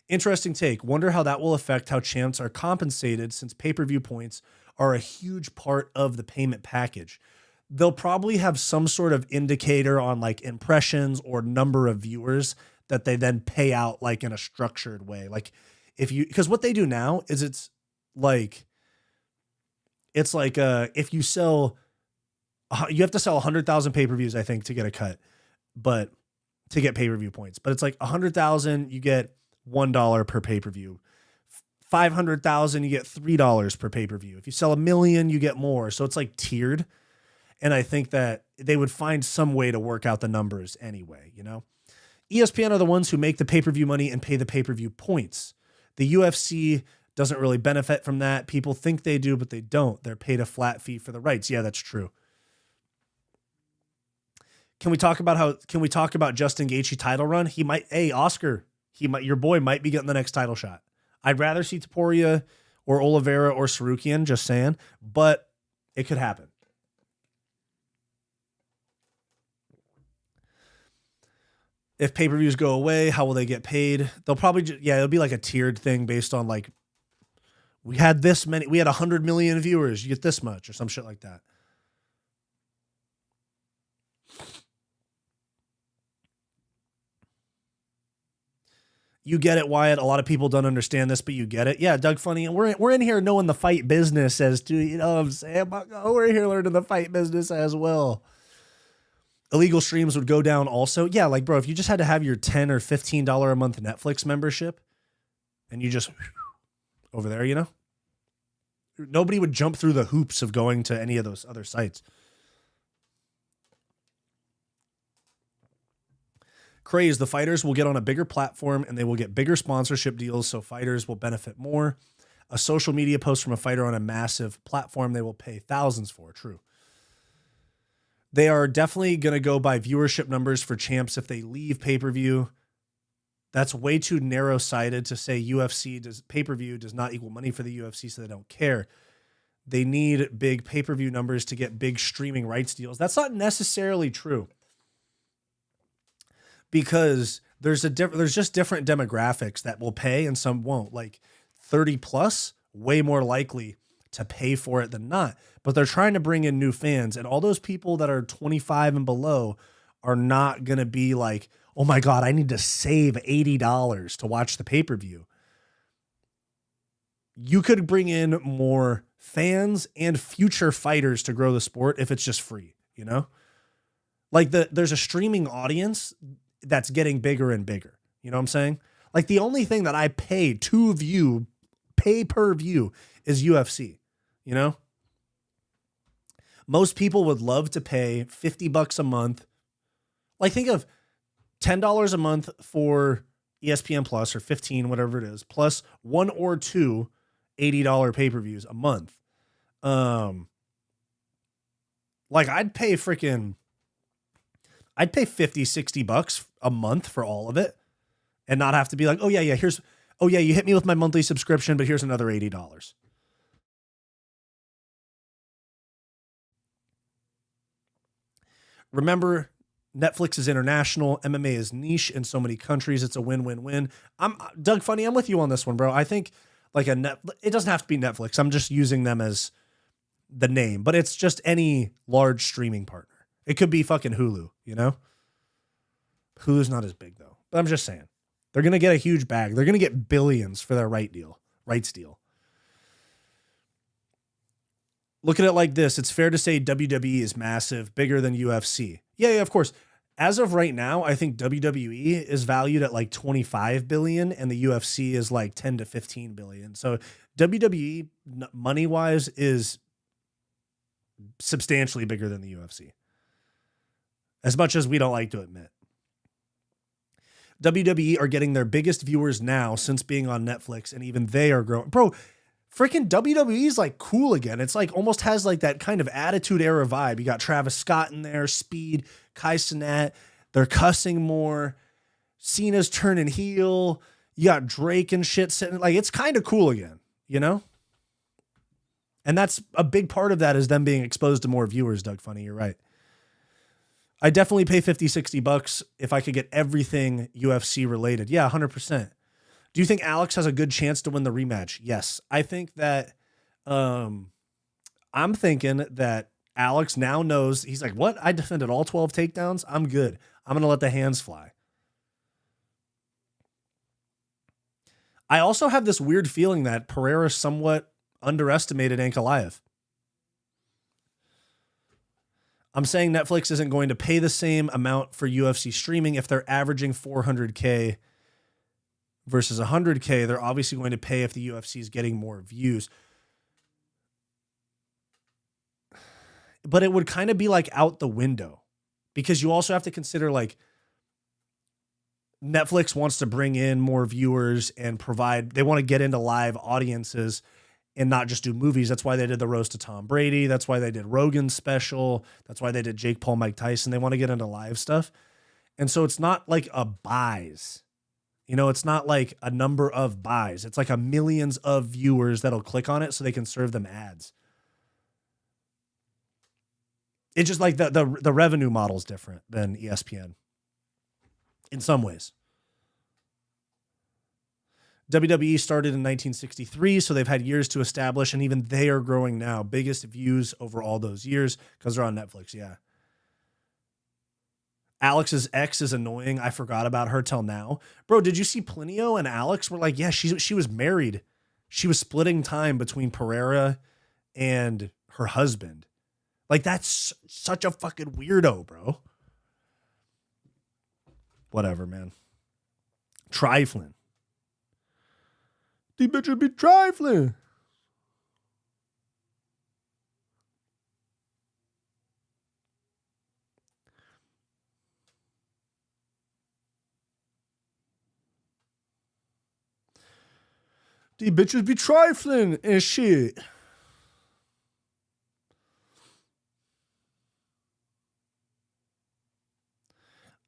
Interesting take. Wonder how that will affect how champs are compensated, since pay-per-view points are a huge part of the payment package. They'll probably have some sort of indicator on like impressions or number of viewers that they then pay out like in a structured way. Like because what they do now is it's like if you sell, you have to sell 100,000 pay-per-views, I think, to get a cut, but to get pay-per-view points. But it's like 100,000, you get $1 per pay-per-view. 500,000, you get $3 per pay-per-view. If you sell 1 million, you get more. So it's like tiered. And I think that they would find some way to work out the numbers anyway, you know? ESPN are the ones who make the pay-per-view money and pay the pay-per-view points. The UFC doesn't really benefit from that. People think they do, but they don't. They're paid a flat fee for the rights. Yeah, that's true. Can we talk about Justin Gaethje title run? Oscar, your boy might be getting the next title shot. I'd rather see Topuria or Oliveira or Sarukian, just saying, but it could happen. If pay-per-views go away, how will they get paid? They'll probably, it'll be like a tiered thing based on like, we had 100 million viewers, you get this much or some shit like that. You get it, Wyatt. A lot of people don't understand this, but you get it. Yeah, Doug Funny. We're in here knowing the fight business as to, you know what I'm saying? We're here learning the fight business as well. Illegal streams would go down also. Yeah, like, bro, if you just had to have your $10 or $15 a month Netflix membership and you just over there, you know, nobody would jump through the hoops of going to any of those other sites. Craze, the fighters will get on a bigger platform and they will get bigger sponsorship deals, so fighters will benefit more. A social media post from a fighter on a massive platform they will pay thousands for. True. They are definitely going to go by viewership numbers for champs if they leave pay-per-view. That's way too narrow-sighted to say pay-per-view does not equal money for the UFC, so they don't care. They need big pay-per-view numbers to get big streaming rights deals. That's not necessarily true, because there's just different demographics that will pay and some won't. Like 30 plus, way more likely to pay for it than not. But they're trying to bring in new fans, and all those people that are 25 and below are not going to be like, oh my God, I need to save $80 to watch the pay-per-view. You could bring in more fans and future fighters to grow the sport if it's just free, you know? Like there's a streaming audience that's getting bigger and bigger. You know what I'm saying? Like the only thing that I pay per view is UFC, you know? Most people would love to pay $50 a month. Like think of $10 a month for ESPN Plus or 15, whatever it is, plus one or two $80 pay-per-views a month. Like I'd pay 50, $60 a month for all of it and not have to be like, oh yeah, you hit me with my monthly subscription, but here's another $80. Remember, Netflix is international. MMA is niche in so many countries. It's a win-win-win. Doug Funny, I'm with you on this one, bro. I think like it doesn't have to be Netflix. I'm just using them as the name, but it's just any large streaming partner. It could be fucking Hulu, you know? Hulu's not as big though, but I'm just saying they're going to get a huge bag. They're going to get billions for their rights deal. Look at it like this. It's fair to say WWE is massive, bigger than UFC. Yeah, of course. As of right now, I think WWE is valued at like 25 billion and the UFC is like 10 to 15 billion. So WWE money-wise is substantially bigger than the UFC. As much as we don't like to admit. WWE are getting their biggest viewers now since being on Netflix, and even they are growing. Bro, freaking WWE is like cool again. It's like almost has like that kind of Attitude Era vibe. You got Travis Scott in there, Speed, Kai Cenat. They're cussing more. Cena's turning heel. You got Drake and shit sitting. Like it's kind of cool again, you know? And that's a big part of that is them being exposed to more viewers, Doug Funny. You're right. I definitely pay 50, 60 bucks if I could get everything UFC related. Yeah, 100%. Do you think Alex has a good chance to win the rematch? Yes. I think that I'm thinking that Alex now knows, he's like, what? I defended all 12 takedowns? I'm good. I'm going to let the hands fly. I also have this weird feeling that Pereira somewhat underestimated Ankalaev. I'm saying Netflix isn't going to pay the same amount for UFC streaming if they're averaging 400K versus 100K. They're obviously going to pay if the UFC is getting more views. But it would kind of be like out the window because you also have to consider like Netflix wants to bring in more viewers and provide, they want to get into live audiences and not just do movies. That's why they did the roast of Tom Brady. That's why they did Rogan's special. That's why they did Jake Paul, Mike Tyson. They want to get into live stuff. And so it's not like a buys. You know, it's not like a number of buys. It's like a millions of viewers that'll click on it so they can serve them ads. It's just like the revenue model is different than ESPN in some ways. WWE started in 1963, so they've had years to establish, and even they are growing now. Biggest views over all those years because they're on Netflix, yeah. Alex's ex is annoying. I forgot about her till now. Bro, did you see Plinio and Alex were like, yeah, she was married. She was splitting time between Pereira and her husband. Like, that's such a fucking weirdo, bro. Whatever, man. Trifling. These bitches be trifling. These bitches be trifling and shit.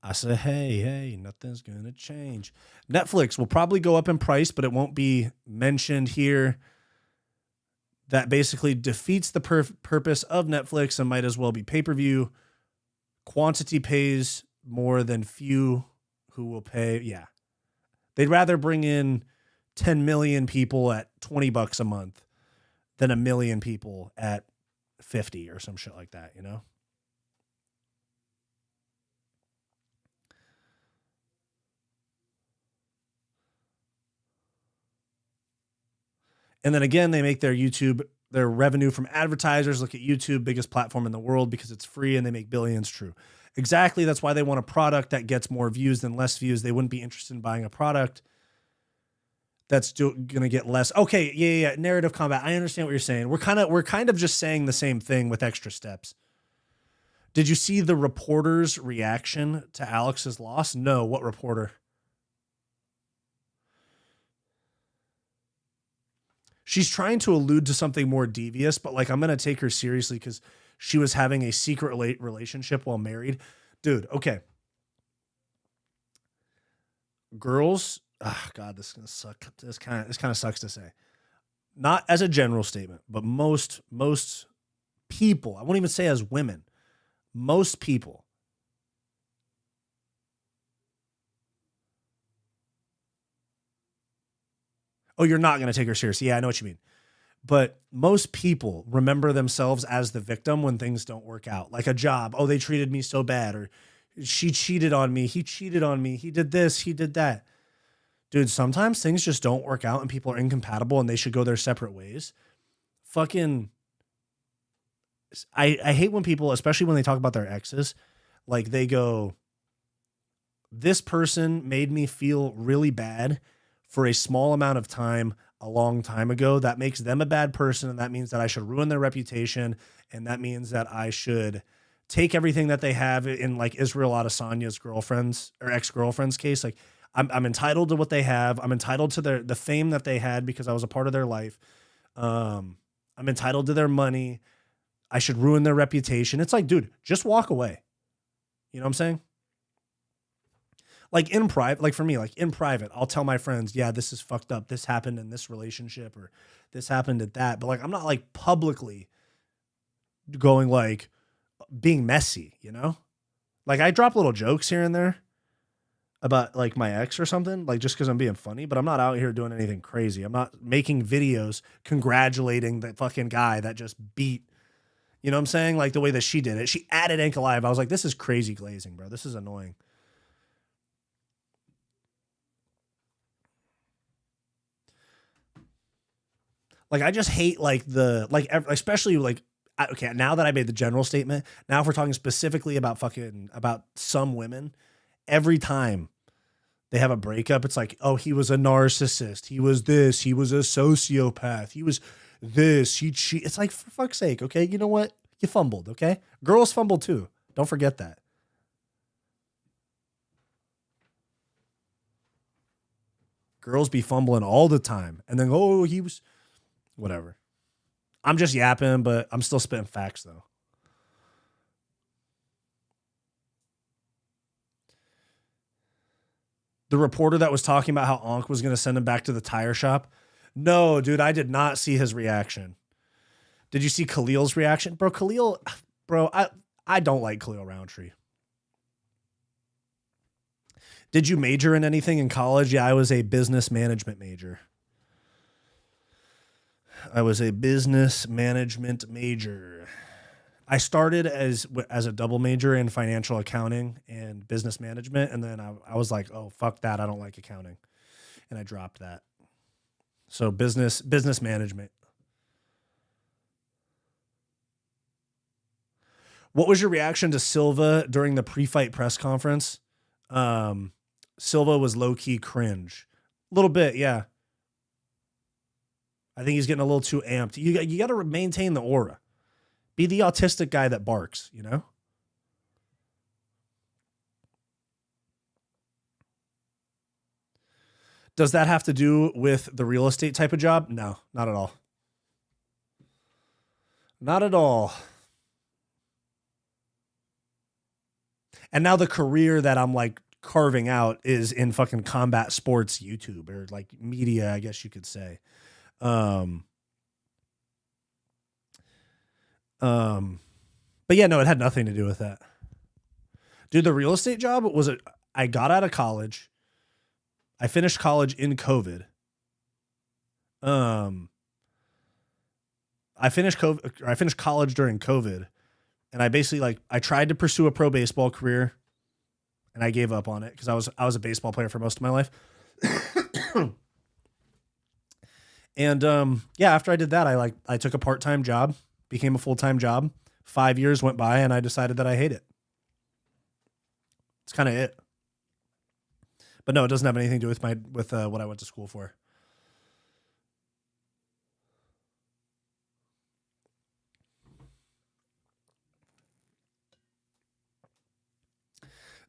I said, hey, nothing's going to change. Netflix will probably go up in price, but it won't be mentioned here. That basically defeats the purpose of Netflix and might as well be pay-per-view. Quantity pays more than few who will pay. Yeah. They'd rather bring in 10 million people at $20 a month than a million people at 50 or some shit like that, you know? And then again, they make their revenue from advertisers. Look at YouTube, biggest platform in the world because it's free and they make billions. True. Exactly. That's why they want a product that gets more views than less views. They wouldn't be interested in buying a product that's going to get less. Okay. Yeah. Narrative combat. I understand what you're saying. We're kind of just saying the same thing with extra steps. Did you see the reporter's reaction to Alex's loss? No. What reporter? She's trying to allude to something more devious, but like, I'm going to take her seriously because she was having a secret relationship while married. Dude, okay. Girls, God, this is going to suck. This kind of sucks to say. Not as a general statement, but most people, I won't even say as women, most people oh, you're not going to take her seriously. Yeah, I know what you mean. But most people remember themselves as the victim when things don't work out. Like a job. Oh, they treated me so bad. Or she cheated on me. He cheated on me. He did this. He did that. Dude, sometimes things just don't work out and people are incompatible and they should go their separate ways. Fucking, I hate when people, especially when they talk about their exes, like they go, this person made me feel really bad for a small amount of time a long time ago. That makes them a bad person. And that means that I should ruin their reputation. And that means that I should take everything that they have in like Israel Adesanya's girlfriend's or ex-girlfriend's case. Like I'm entitled to what they have. I'm entitled to the fame that they had because I was a part of their life. I'm entitled to their money. I should ruin their reputation. It's like, dude, just walk away. You know what I'm saying? Like in private, like for me, like in private, I'll tell my friends, yeah, this is fucked up. This happened in this relationship or this happened at that. But like, I'm not like publicly going like being messy, you know? Like I drop little jokes here and there about like my ex or something, like just because I'm being funny, but I'm not out here doing anything crazy. I'm not making videos congratulating the fucking guy that just beat, you know what I'm saying? Like the way that she did it. She added Ankalaev. I was like, this is crazy glazing, bro. This is annoying. Like I just hate like the, like especially like, okay, now that I made the general statement, now if we're talking specifically about about some women, every time they have a breakup, it's like, oh, he was a narcissist. He was this. He was a sociopath. He was this. It's like, for fuck's sake, okay? You know what? You fumbled, okay? Girls fumble too. Don't forget that. Girls be fumbling all the time. And then, oh, he was... Whatever. I'm just yapping, but I'm still spitting facts, though. The reporter that was talking about how Ankh was going to send him back to the tire shop. No, dude, I did not see his reaction. Did you see Khalil's reaction? Bro, I don't like Khalil Roundtree. Did you major in anything in college? Yeah, I was a business management major. I started as a double major in financial accounting and business management. And then I was like, oh, fuck that. I don't like accounting. And I dropped that. So business management. What was your reaction to Silva during the pre-fight press conference? Silva was low-key cringe. A little bit, yeah. I think he's getting a little too amped. You got to maintain the aura. Be the autistic guy that barks, you know? Does that have to do with the real estate type of job? No, not at all. Not at all. And now the career that I'm like carving out is in fucking combat sports YouTube or like media, I guess you could say. But yeah, no, it had nothing to do with that. Dude, the real estate job I got out of college. I finished college in COVID. I finished college during COVID, and I basically I tried to pursue a pro baseball career, and I gave up on it because I was a baseball player for most of my life. And yeah, after I did that, I took a part-time job, became a full-time job. 5 years went by, and I decided that I hate it. It's kind of it. But no, it doesn't have anything to do with what I went to school for.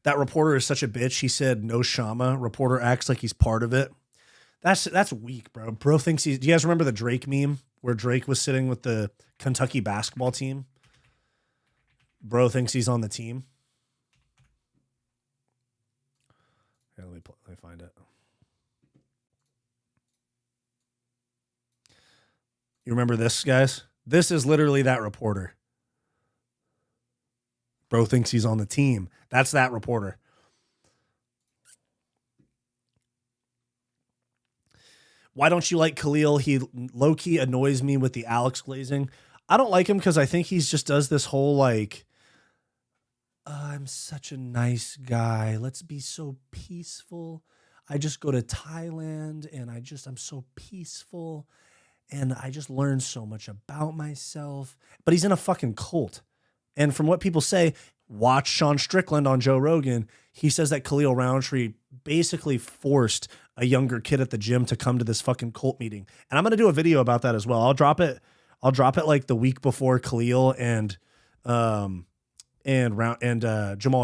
That reporter is such a bitch. He said no Shama. Reporter acts like he's part of it. That's weak, bro. Bro thinks do you guys remember the Drake meme where Drake was sitting with the Kentucky basketball team? Bro thinks he's on the team. Here, let me find it. You remember this, guys? This is literally that reporter. Bro thinks he's on the team. That's that reporter. Why don't you like Khalil? He low-key annoys me with the Alex glazing. I don't like him because I think he just does this whole I'm such a nice guy. Let's be so peaceful. I just go to Thailand and I'm so peaceful and I just learned so much about myself. But he's in a fucking cult. And from what people say, watch Sean Strickland on Joe Rogan. He says that Khalil Roundtree basically forced a younger kid at the gym to come to this fucking cult meeting. And I'm going to do a video about that as well. I'll drop it like the week before Khalil and Jamal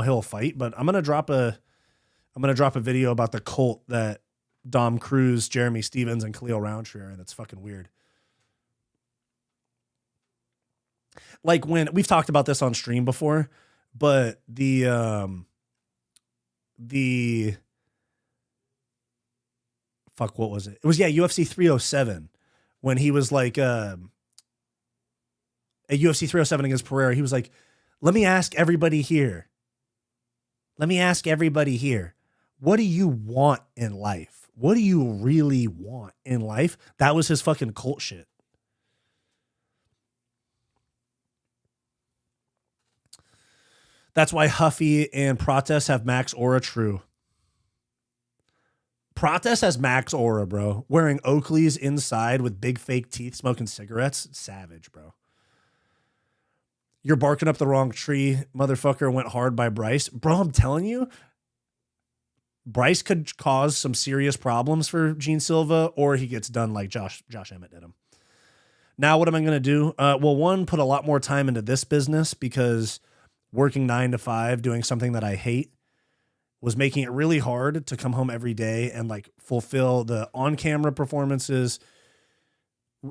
Hill fight, but I'm going to drop a video about the cult that Dom Cruz, Jeremy Stevens, and Khalil Roundtree are in. It's fucking weird. Like when we've talked about this on stream before, but the fuck, what was it? It was, yeah, UFC 307 when he was like, at UFC 307 against Pereira, he was like, let me ask everybody here. Let me ask everybody here. What do you want in life? What do you really want in life? That was his fucking cult shit. That's why Huffy and Protest have max aura. True. Protest has max aura, bro. Wearing Oakleys inside with big fake teeth, smoking cigarettes. Savage, bro. You're barking up the wrong tree. Motherfucker went hard by Bryce. Bro, I'm telling you, Bryce could cause some serious problems for Gene Silva, or he gets done like Josh Emmett did him. Now, what am I going to do? Well, one, put a lot more time into this business because working 9 to 5, doing something that I hate, was making it really hard to come home every day and like fulfill the on-camera performances,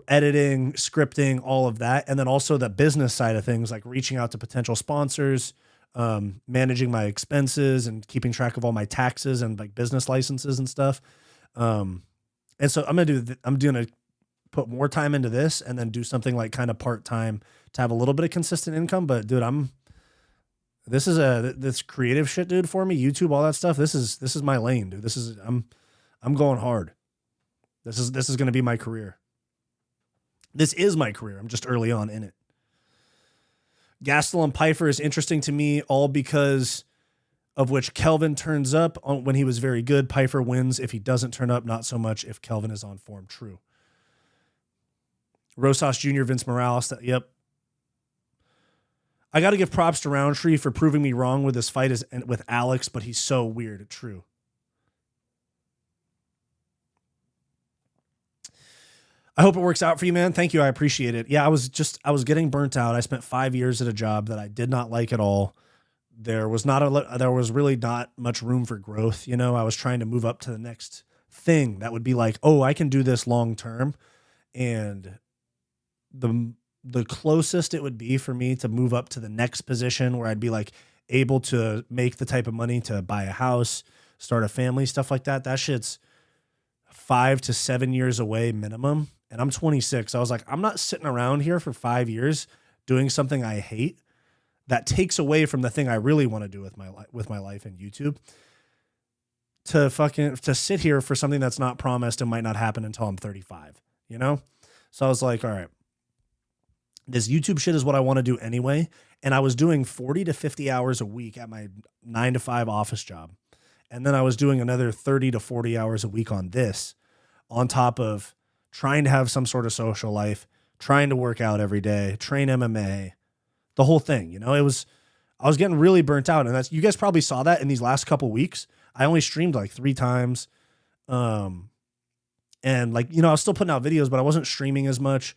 editing, scripting, all of that. And then also the business side of things, like reaching out to potential sponsors, managing my expenses and keeping track of all my taxes and like business licenses and stuff. And so I'm going to put more time into this and then do something like kind of part-time to have a little bit of consistent income. But dude, this creative shit, dude, for me, YouTube, all that stuff. This is my lane, dude. I'm going hard. This is going to be my career. This is my career. I'm just early on in it. Gastel and Pfeiffer is interesting to me, all because of which Kelvin turns up when he was very good. Pfeiffer wins. If he doesn't turn up, not so much if Kelvin is on form. True. Rosas Jr., Vince Morales. Yep. I got to give props to Roundtree for proving me wrong with this fight with Alex, but he's so weird. True. I hope it works out for you, man. Thank you. I appreciate it. Yeah, I was getting burnt out. I spent 5 years at a job that I did not like at all. There was really not much room for growth. You know, I was trying to move up to the next thing that would be like, oh, I can do this long term. And the closest it would be for me to move up to the next position where I'd be like able to make the type of money to buy a house, start a family, stuff like that. That shit's 5 to 7 years away minimum. And I'm 26. I was like, I'm not sitting around here for 5 years doing something I hate that takes away from the thing I really want to do with my life in YouTube to sit here for something that's not promised and might not happen until I'm 35, you know? So I was like, all right, this YouTube shit is what I want to do anyway. And I was doing 40 to 50 hours a week at my 9 to 5 office job. And then I was doing another 30 to 40 hours a week on this, on top of trying to have some sort of social life, trying to work out every day, train MMA, the whole thing. You know, I was getting really burnt out. And you guys probably saw that in these last couple weeks. I only streamed like 3 times. And I was still putting out videos, but I wasn't streaming as much.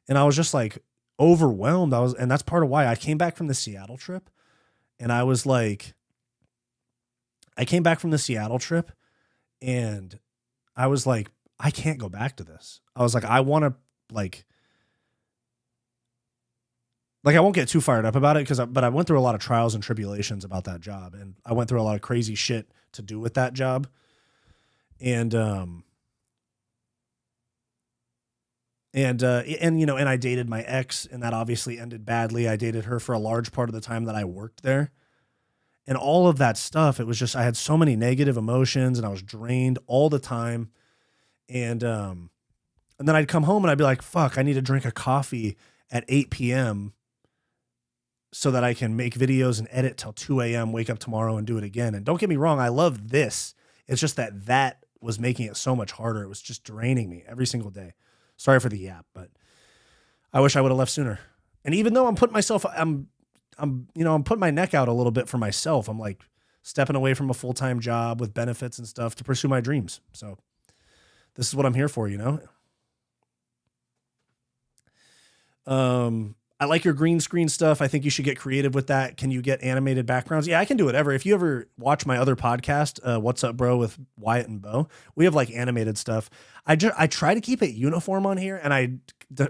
And I was just like overwhelmed. And that's part of why I came back from the Seattle trip. And I was like, I can't go back to this. I was like, I want to I won't get too fired up about it but I went through a lot of trials and tribulations about that job. And I went through a lot of crazy shit to do with that job. And I dated my ex, and that obviously ended badly. I dated her for a large part of the time that I worked there. And all of that stuff, it was just, I had so many negative emotions and I was drained all the time. And then I'd come home and I'd be like, fuck, I need to drink a coffee at 8 p.m. so that I can make videos and edit till 2 a.m., wake up tomorrow and do it again. And don't get me wrong, I love this. It's just that was making it so much harder. It was just draining me every single day. Sorry for the yap, but I wish I would have left sooner. And even though I'm putting my neck out a little bit for myself. I'm like stepping away from a full-time job with benefits and stuff to pursue my dreams. So this is what I'm here for, you know? I like your green screen stuff. I think you should get creative with that. Can you get animated backgrounds? Yeah, I can do whatever. If you ever watch my other podcast, What's Up Bro with Wyatt and Bo, we have like animated stuff. I try to keep it uniform on here. And I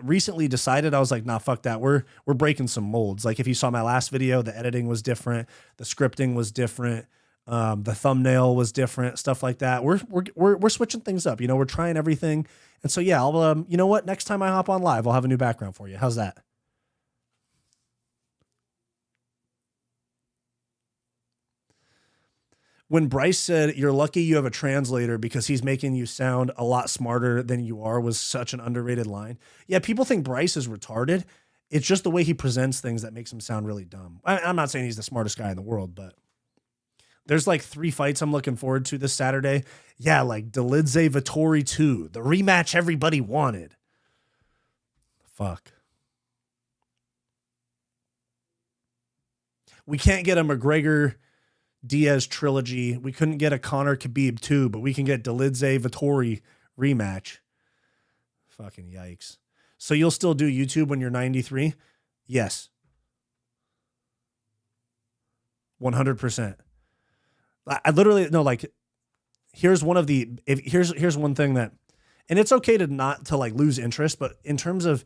recently decided, I was like, nah, fuck that. We're breaking some molds. Like if you saw my last video, the editing was different. The scripting was different. The thumbnail was different, stuff like that. We're switching things up. You know, we're trying everything. And so, yeah, I'll, you know what? Next time I hop on live, I'll have a new background for you. How's that? When Bryce said, "You're lucky you have a translator because he's making you sound a lot smarter than you are," was such an underrated line. Yeah, people think Bryce is retarded. It's just the way he presents things that makes him sound really dumb. I'm not saying he's the smartest guy in the world, but there's like 3 fights I'm looking forward to this Saturday. Yeah, like Dolidze Vettori 2, the rematch everybody wanted. Fuck. We can't get a McGregor Diaz trilogy. We couldn't get a Conor Khabib 2, but we can get Dolidze Vettori rematch. Fucking yikes. So you'll still do YouTube when you're 93? Yes. 100%. I literally, no, like, here's one of the, here's one thing that, and it's okay to not to like lose interest, but in terms of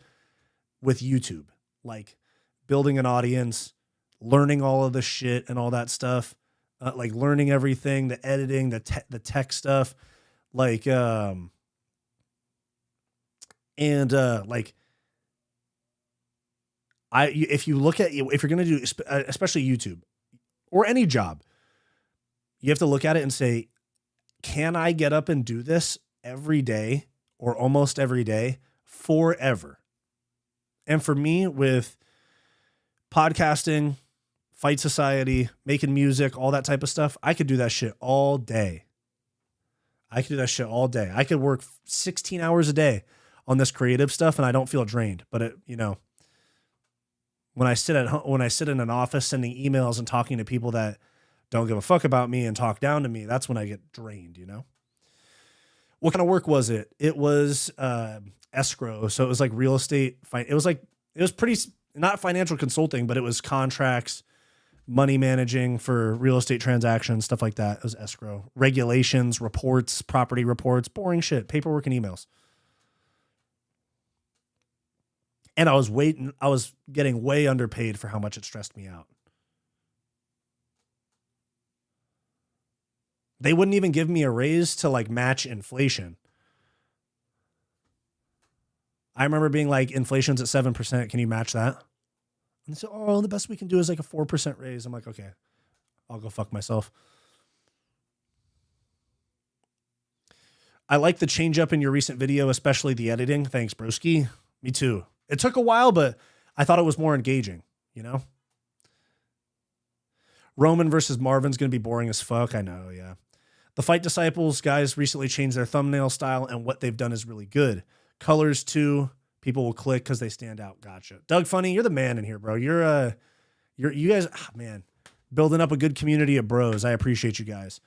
with YouTube, like building an audience, learning all of the shit and all that stuff, like learning everything, the editing, the tech stuff, like, like if you look at, if you're going to do, especially YouTube or any job, you have to look at it and say, can I get up and do this every day or almost every day forever? And for me, with podcasting, Fight Society, making music, all that type of stuff, I could do that shit all day. I could work 16 hours a day on this creative stuff and I don't feel drained. But it, you know, when I sit at home, when I sit in an office sending emails and talking to people that don't give a fuck about me and talk down to me, that's when I get drained, you know? What kind of work was it? It was escrow. So it was like real estate. It was pretty, not financial consulting, but it was contracts, money managing for real estate transactions, stuff like that. It was escrow. Regulations, reports, property reports, boring shit, paperwork and emails. And I was getting way underpaid for how much it stressed me out. They wouldn't even give me a raise to like match inflation. I remember being like, inflation's at 7%. Can you match that? And they said, oh, the best we can do is like a 4% raise. I'm like, okay, I'll go fuck myself. I like the change up in your recent video, especially the editing. Thanks, broski. Me too. It took a while, but I thought it was more engaging, you know? Roman versus Marvin's going to be boring as fuck. I know, yeah. The Fight Disciples guys recently changed their thumbnail style, and what they've done is really good. Colors too. People will click because they stand out. Gotcha. Doug Funny, you're the man in here, bro. You guys, man, building up a good community of bros. I appreciate you guys.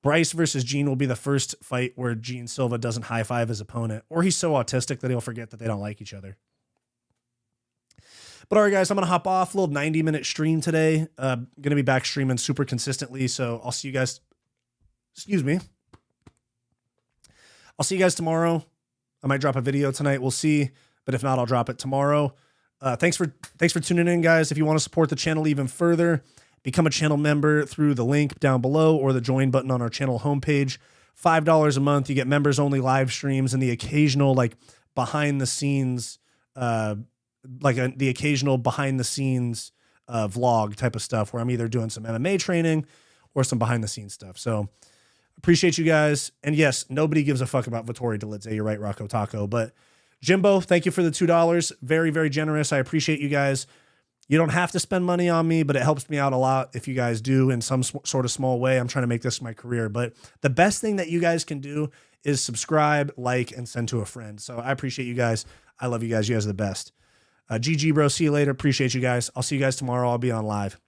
Bryce versus Gene will be the first fight where Gene Silva doesn't high five his opponent, or he's so autistic that he'll forget that they don't like each other. But all right, guys, I'm going to hop off. A little 90-minute stream today. Going to be back streaming super consistently, so I'll see you guys. Excuse me. I'll see you guys tomorrow. I might drop a video tonight. We'll see. But if not, I'll drop it tomorrow. Thanks for tuning in, guys. If you want to support the channel even further, become a channel member through the link down below or the join button on our channel homepage. $5 a month. You get members-only live streams and the occasional, like, behind-the-scenes, the occasional behind-the-scenes vlog type of stuff where I'm either doing some MMA training or some behind-the-scenes stuff. So appreciate you guys. And yes, nobody gives a fuck about Vettori Dolidze. You're right, Rocco Taco. But Jimbo, thank you for the $2. Very, very generous. I appreciate you guys. You don't have to spend money on me, but it helps me out a lot if you guys do in some sort of small way. I'm trying to make this my career. But the best thing that you guys can do is subscribe, like, and send to a friend. So I appreciate you guys. I love you guys. You guys are the best. GG, bro. See you later. Appreciate you guys. I'll see you guys tomorrow. I'll be on live.